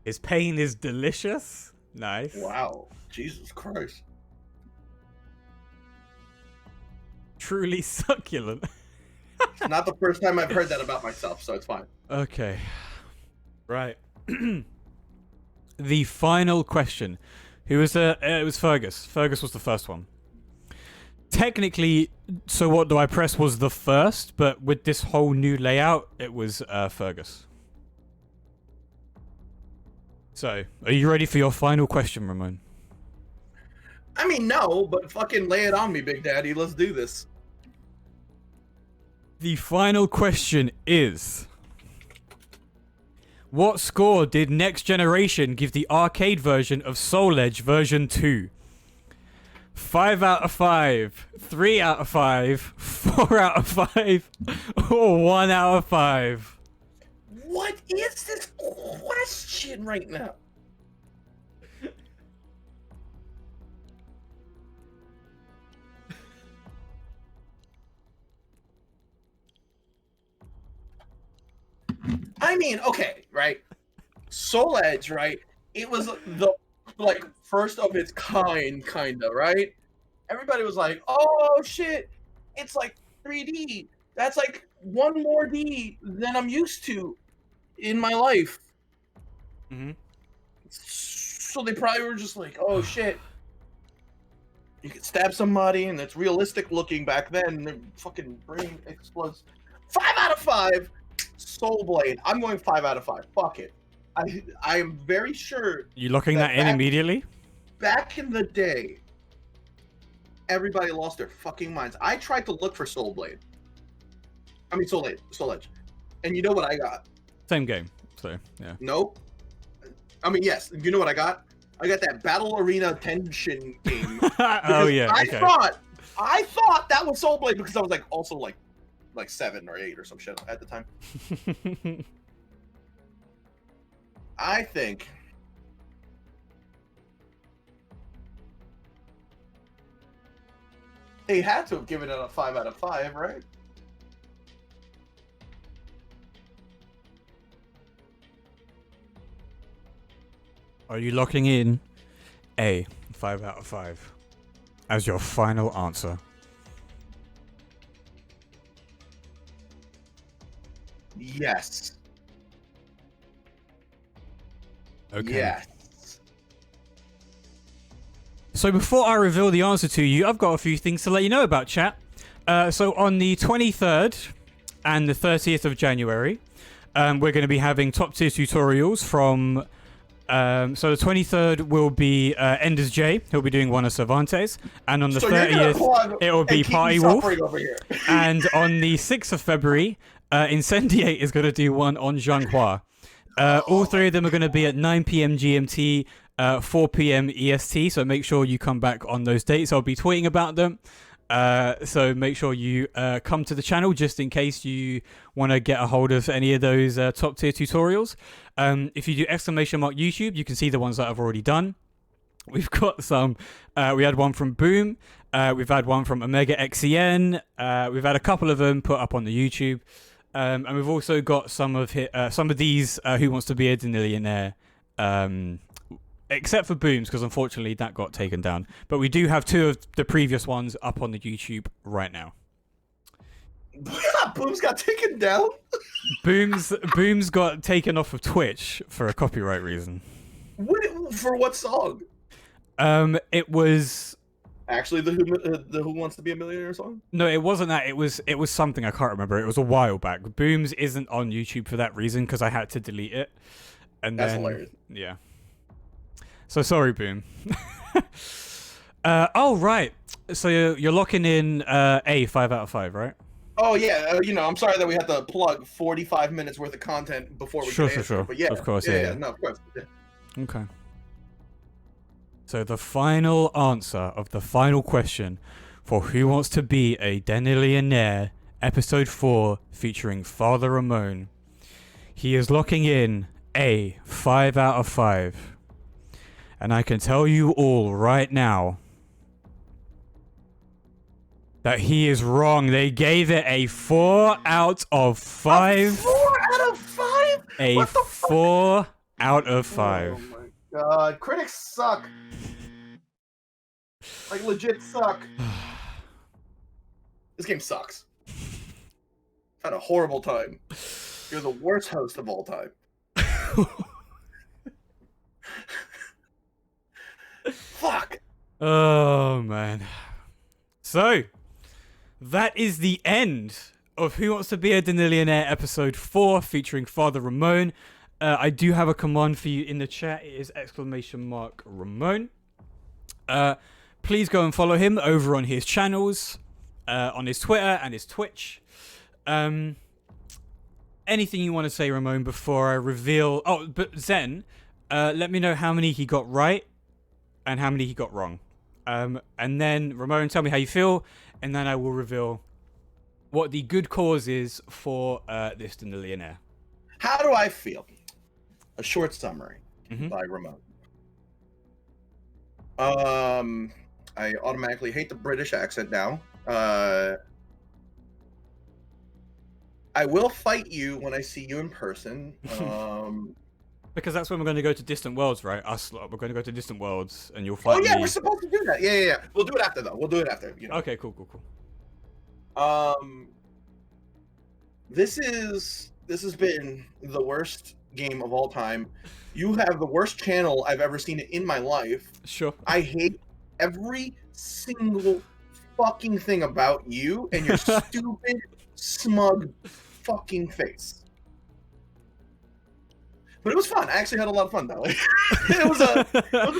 His pain is delicious. Nice. Wow. Jesus Christ. Truly succulent. It's not the first time I've heard that about myself, so it's fine. Okay. Right. The final question. Who was it was Fergus. Fergus was the first one. Technically, so what do I press was the first, but with this whole new layout, it was Fergus. So, are you ready for your final question, Ramon? I mean, no, but fucking lay it on me, Big Daddy. Let's do this. The final question is, what score did Next Generation give the arcade version of Soul Edge version 2? 5 out of 5, 3 out of 5, 4 out of 5, or 1 out of 5? What is this question right now? I mean, okay, right? Soul Edge, right? It was the like first of its kind, kinda, right? Everybody was like, "Oh shit, it's like 3D. That's like one more D than I'm used to in my life." Mm-hmm. So they probably were just like, "Oh shit, you could stab somebody and it's realistic looking back then." And their fucking brain explodes. 5 out of 5. Soul Blade. I'm going 5 out of 5. Fuck it. I am very sure. You locking that in immediately? Back in the day, everybody lost their fucking minds. I tried to look for Soul Blade. I mean Soul Edge. And you know what I got? Same game. So yeah. Nope. I mean, yes. You know what I got? I got that Battle Arena Tension game. Oh yeah. I Okay. thought that was Soul Blade because I was like also like 7 or 8 or some shit at the time. I think they had to have given it a 5 out of 5, right? Are you locking in A, 5 out of 5 as your final answer? Yes. Okay. Yes. So before I reveal the answer to you, I've got a few things to let you know about, chat. So on the 23rd and the 30th of January, we're going to be having top tier tutorials from... so the 23rd will be Ender's J. He'll be doing one of Cervantes. And on the 30th, it will be Party Wolf. And on the 6th of February, Incendiate is going to do one on Zhanghua. All three of them are going to be at 9 p.m. GMT, 4 p.m. EST. So make sure you come back on those dates. I'll be tweeting about them. So make sure you come to the channel just in case you want to get a hold of any of those top tier tutorials. If you do !YouTube, you can see the ones that I've already done. We've got some. We had one from Boom. We've had one from Omega XEN. We've had a couple of them put up on the YouTube. And we've also got some of these Who Wants to Be a Danillionaire, except for Boom's, because unfortunately that got taken down. But we do have 2 of the previous ones up on the YouTube right now. Boom's got taken down? Boom's got taken off of Twitch for a copyright reason. For what song? It was... Actually, the Who Wants to Be a Millionaire song? No, it wasn't that. It was something I can't remember. It was a while back. Boom's isn't on YouTube for that reason because I had to delete it. And That's then, hilarious. Yeah. So sorry, Boom. Oh right. So you're locking in A 5 out of 5, right? Oh yeah. I'm sorry that we had to plug 45 minutes worth of content before we Sure. But yeah, of course, yeah. No, of course. Yeah. Okay. So the final answer of the final question for Who Wants to Be a Danillionaire Episode 4 featuring FatherRamon. He is locking in A 5 out of 5. And I can tell you all right now that he is wrong. They gave it a 4 out of 5. 4 out of 5? A 4 out of 5. Oh my god. Critics suck. Like, legit suck. This game sucks. I've had a horrible time. You're the worst host of all time. Fuck. Oh, man. So, that is the end of Who Wants to Be a Danillionaire Episode 4 featuring FatherRamon. I do have a command for you in the chat. It is !Ramon. Please go and follow him over on his channels, on his Twitter and his Twitch. Anything you want to say, Ramon, before I reveal? Oh, but Zen, let me know how many he got right and how many he got wrong. And then Ramon, tell me how you feel, and then I will reveal what the good cause is for this Danillionaire. How do I feel? A short summary by Ramon. I automatically hate the British accent now. I will fight you when I see you in person. Because that's when we're going to go to Distant Worlds, right? We're going to go to Distant Worlds, and you'll fight me. Oh yeah, we're supposed to do that. Yeah. We'll do it after, though. We'll do it after. You know. Okay, cool. This has been the worst game of all time. You have the worst channel I've ever seen in my life. Sure. I hate every single fucking thing about you and your stupid, smug fucking face. But it was fun. I actually had a lot of fun, though. it was a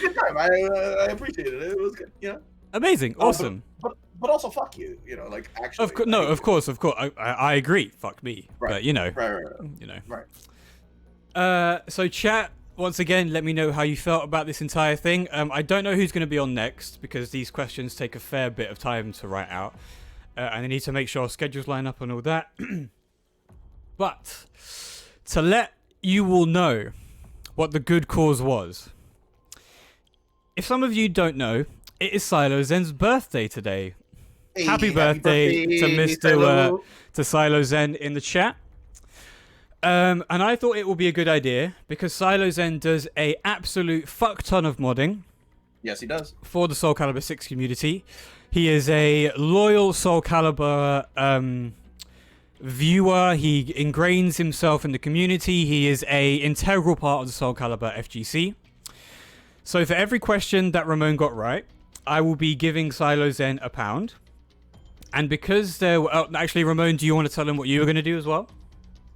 good time. I appreciated it. It was good, you know. Amazing, awesome. But also, fuck you. You know, like actually. Of course. I agree. Fuck me. Right. But you know. Right. You know. Right. So chat. Once again, let me know how you felt about this entire thing. I don't know who's going to be on next because these questions take a fair bit of time to write out. And I need to make sure schedules line up and all that. But to let you all know what the good cause was. If some of you don't know, it is Silo Zen's birthday today. Hey, happy birthday to Mr. To Silo Zen in the chat. And I thought it would be a good idea because Silo Zen does a absolute fuck ton of modding. Yes, he does. For the Soul Calibur 6 community. He is a loyal Soul Calibur viewer. He ingrains himself in the community. He is a integral part of the Soul Calibur FGC. So for every question that Ramon got right, I will be giving Silo Zen £1. And because there were... actually, Ramon, do you want to tell him what you were going to do as well?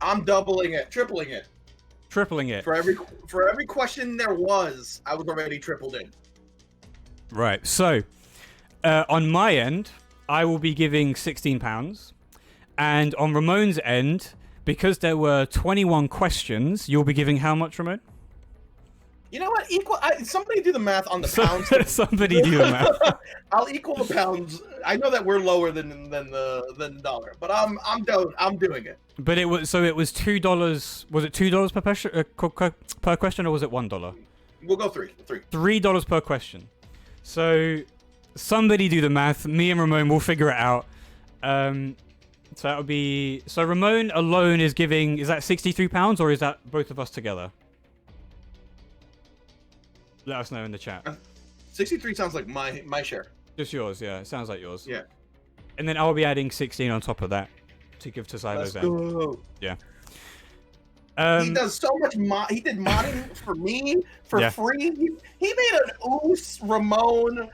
I'm doubling it, tripling it. Tripling it. For every question there was, I was already tripled in. Right. So, on my end, I will be giving £16. And on Ramon's end, because there were 21 questions, you'll be giving how much, Ramon? You know what? Somebody do the math on the pounds. Somebody do the math. I'll equal the pounds. I know that we're lower than the dollar, but I'm doing it. But it was $2. Was it $2 per question, or was it $1? We'll go three. $3 per question. So somebody do the math. Me and Ramon will figure it out. So that would be. So Ramon alone is giving. Is that £63, or is that both of us together? Let us know in the chat. 63 sounds like my share. Just yours, yeah. It sounds like yours. Yeah. And then I'll be adding 16 on top of that to give to Silo Zen. Yeah. He does so much he did modding for me for free. He made an Oos Ramon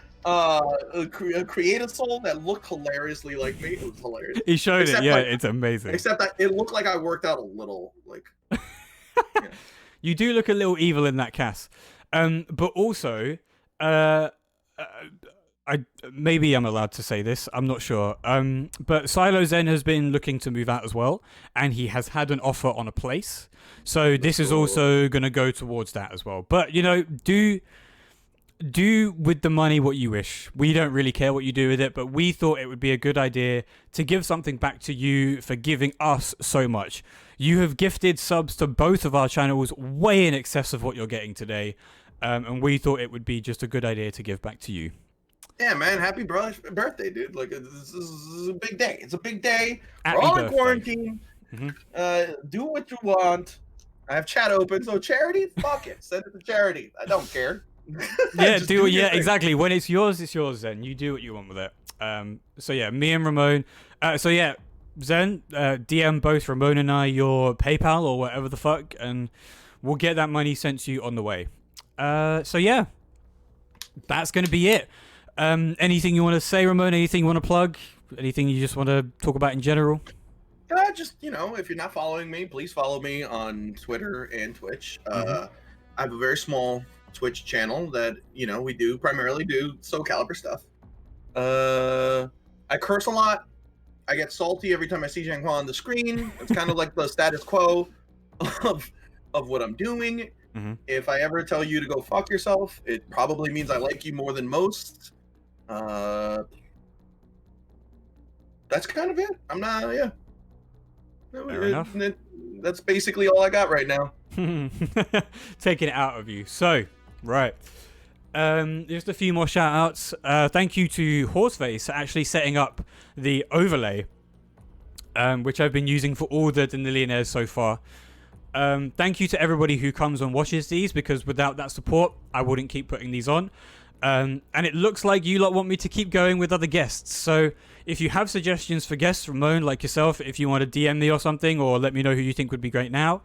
creative soul that looked hilariously like me. It was hilarious. He showed it, yeah, it's amazing. Except that it looked like I worked out a little, like. Yeah. You do look a little evil in that cast. But also, maybe I'm allowed to say this. I'm not sure. But Silo Zen has been looking to move out as well, and he has had an offer on a place. So this is also going to go towards that as well. But you know, do with the money what you wish. We don't really care what you do with it, but we thought it would be a good idea to give something back to you for giving us so much. You have gifted subs to both of our channels way in excess of what you're getting today. And we thought it would be just a good idea to give back to you. Yeah, man. Happy birthday, dude. Like, this is a big day. It's a big day. Happy We're all birthday. in quarantine. Do what you want. I have chat open. So charity, fuck it. Send it to charity. I don't care. Yeah, exactly. When it's yours then. You do what you want with it. So yeah, me and Ramon. So yeah, Zen, DM both Ramon and I your PayPal or whatever the fuck, and we'll get that money sent to you on the way. So yeah, that's going to be it. Anything you want to say, Ramon? Anything you want to plug? Anything you just want to talk about in general? Just, you know, if you're not following me, please follow me on Twitter and Twitch. I have a very small Twitch channel that, you know, we primarily do Soul Calibur stuff. I curse a lot. I get salty every time I see Zhanghua on the screen. It's kind of like the status quo of what I'm doing. Mm-hmm. If I ever tell you to go fuck yourself, it probably means I like you more than most. That's kind of it. I'm not, yeah. Fair enough. That's basically all I got right now. Taking it out of you. So, right. Just a few more shout outs. Thank you to Horseface for actually setting up the overlay, which I've been using for all the Danillionaires so far. Thank you to everybody who comes and watches these, because without that support, I wouldn't keep putting these on. And it looks like you lot want me to keep going with other guests. So if you have suggestions for guests, Ramon, like yourself, if you want to DM me or something, or let me know who you think would be great now.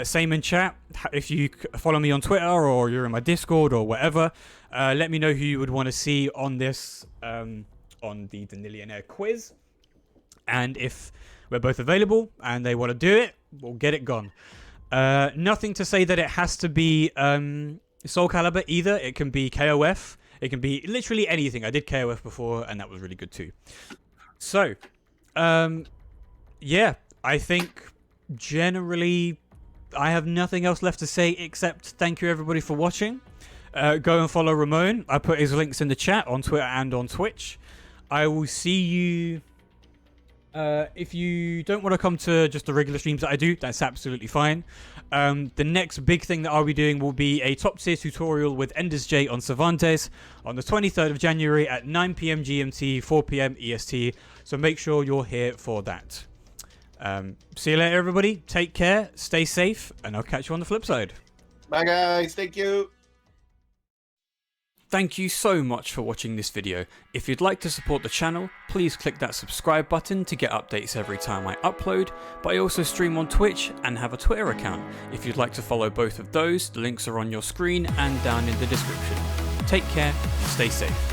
Same in chat. If you follow me on Twitter or you're in my Discord or whatever, let me know who you would want to see on this, on the Danillionaire quiz. And if we're both available and they want to do it, we'll get it gone. Nothing to say that it has to be Soul Calibur either. It can be KOF. It can be literally anything. I did KOF before, and that was really good too. So, yeah, I think generally I have nothing else left to say except thank you everybody for watching. Go and follow Ramon. I put his links in the chat on Twitter and on Twitch. I will see you... if you don't want to come to just the regular streams that I do, that's absolutely fine. The next big thing that I'll be doing will be a top tier tutorial with Enders J on Cervantes on the 23rd of January at 9 PM GMT, 4 PM EST. So make sure you're here for that. See you later, everybody. Take care, stay safe, and I'll catch you on the flip side. Bye, guys. Thank you. Thank you so much for watching this video. If you'd like to support the channel, please click that subscribe button to get updates every time I upload, but I also stream on Twitch and have a Twitter account. If you'd like to follow both of those, the links are on your screen and down in the description. Take care, stay safe.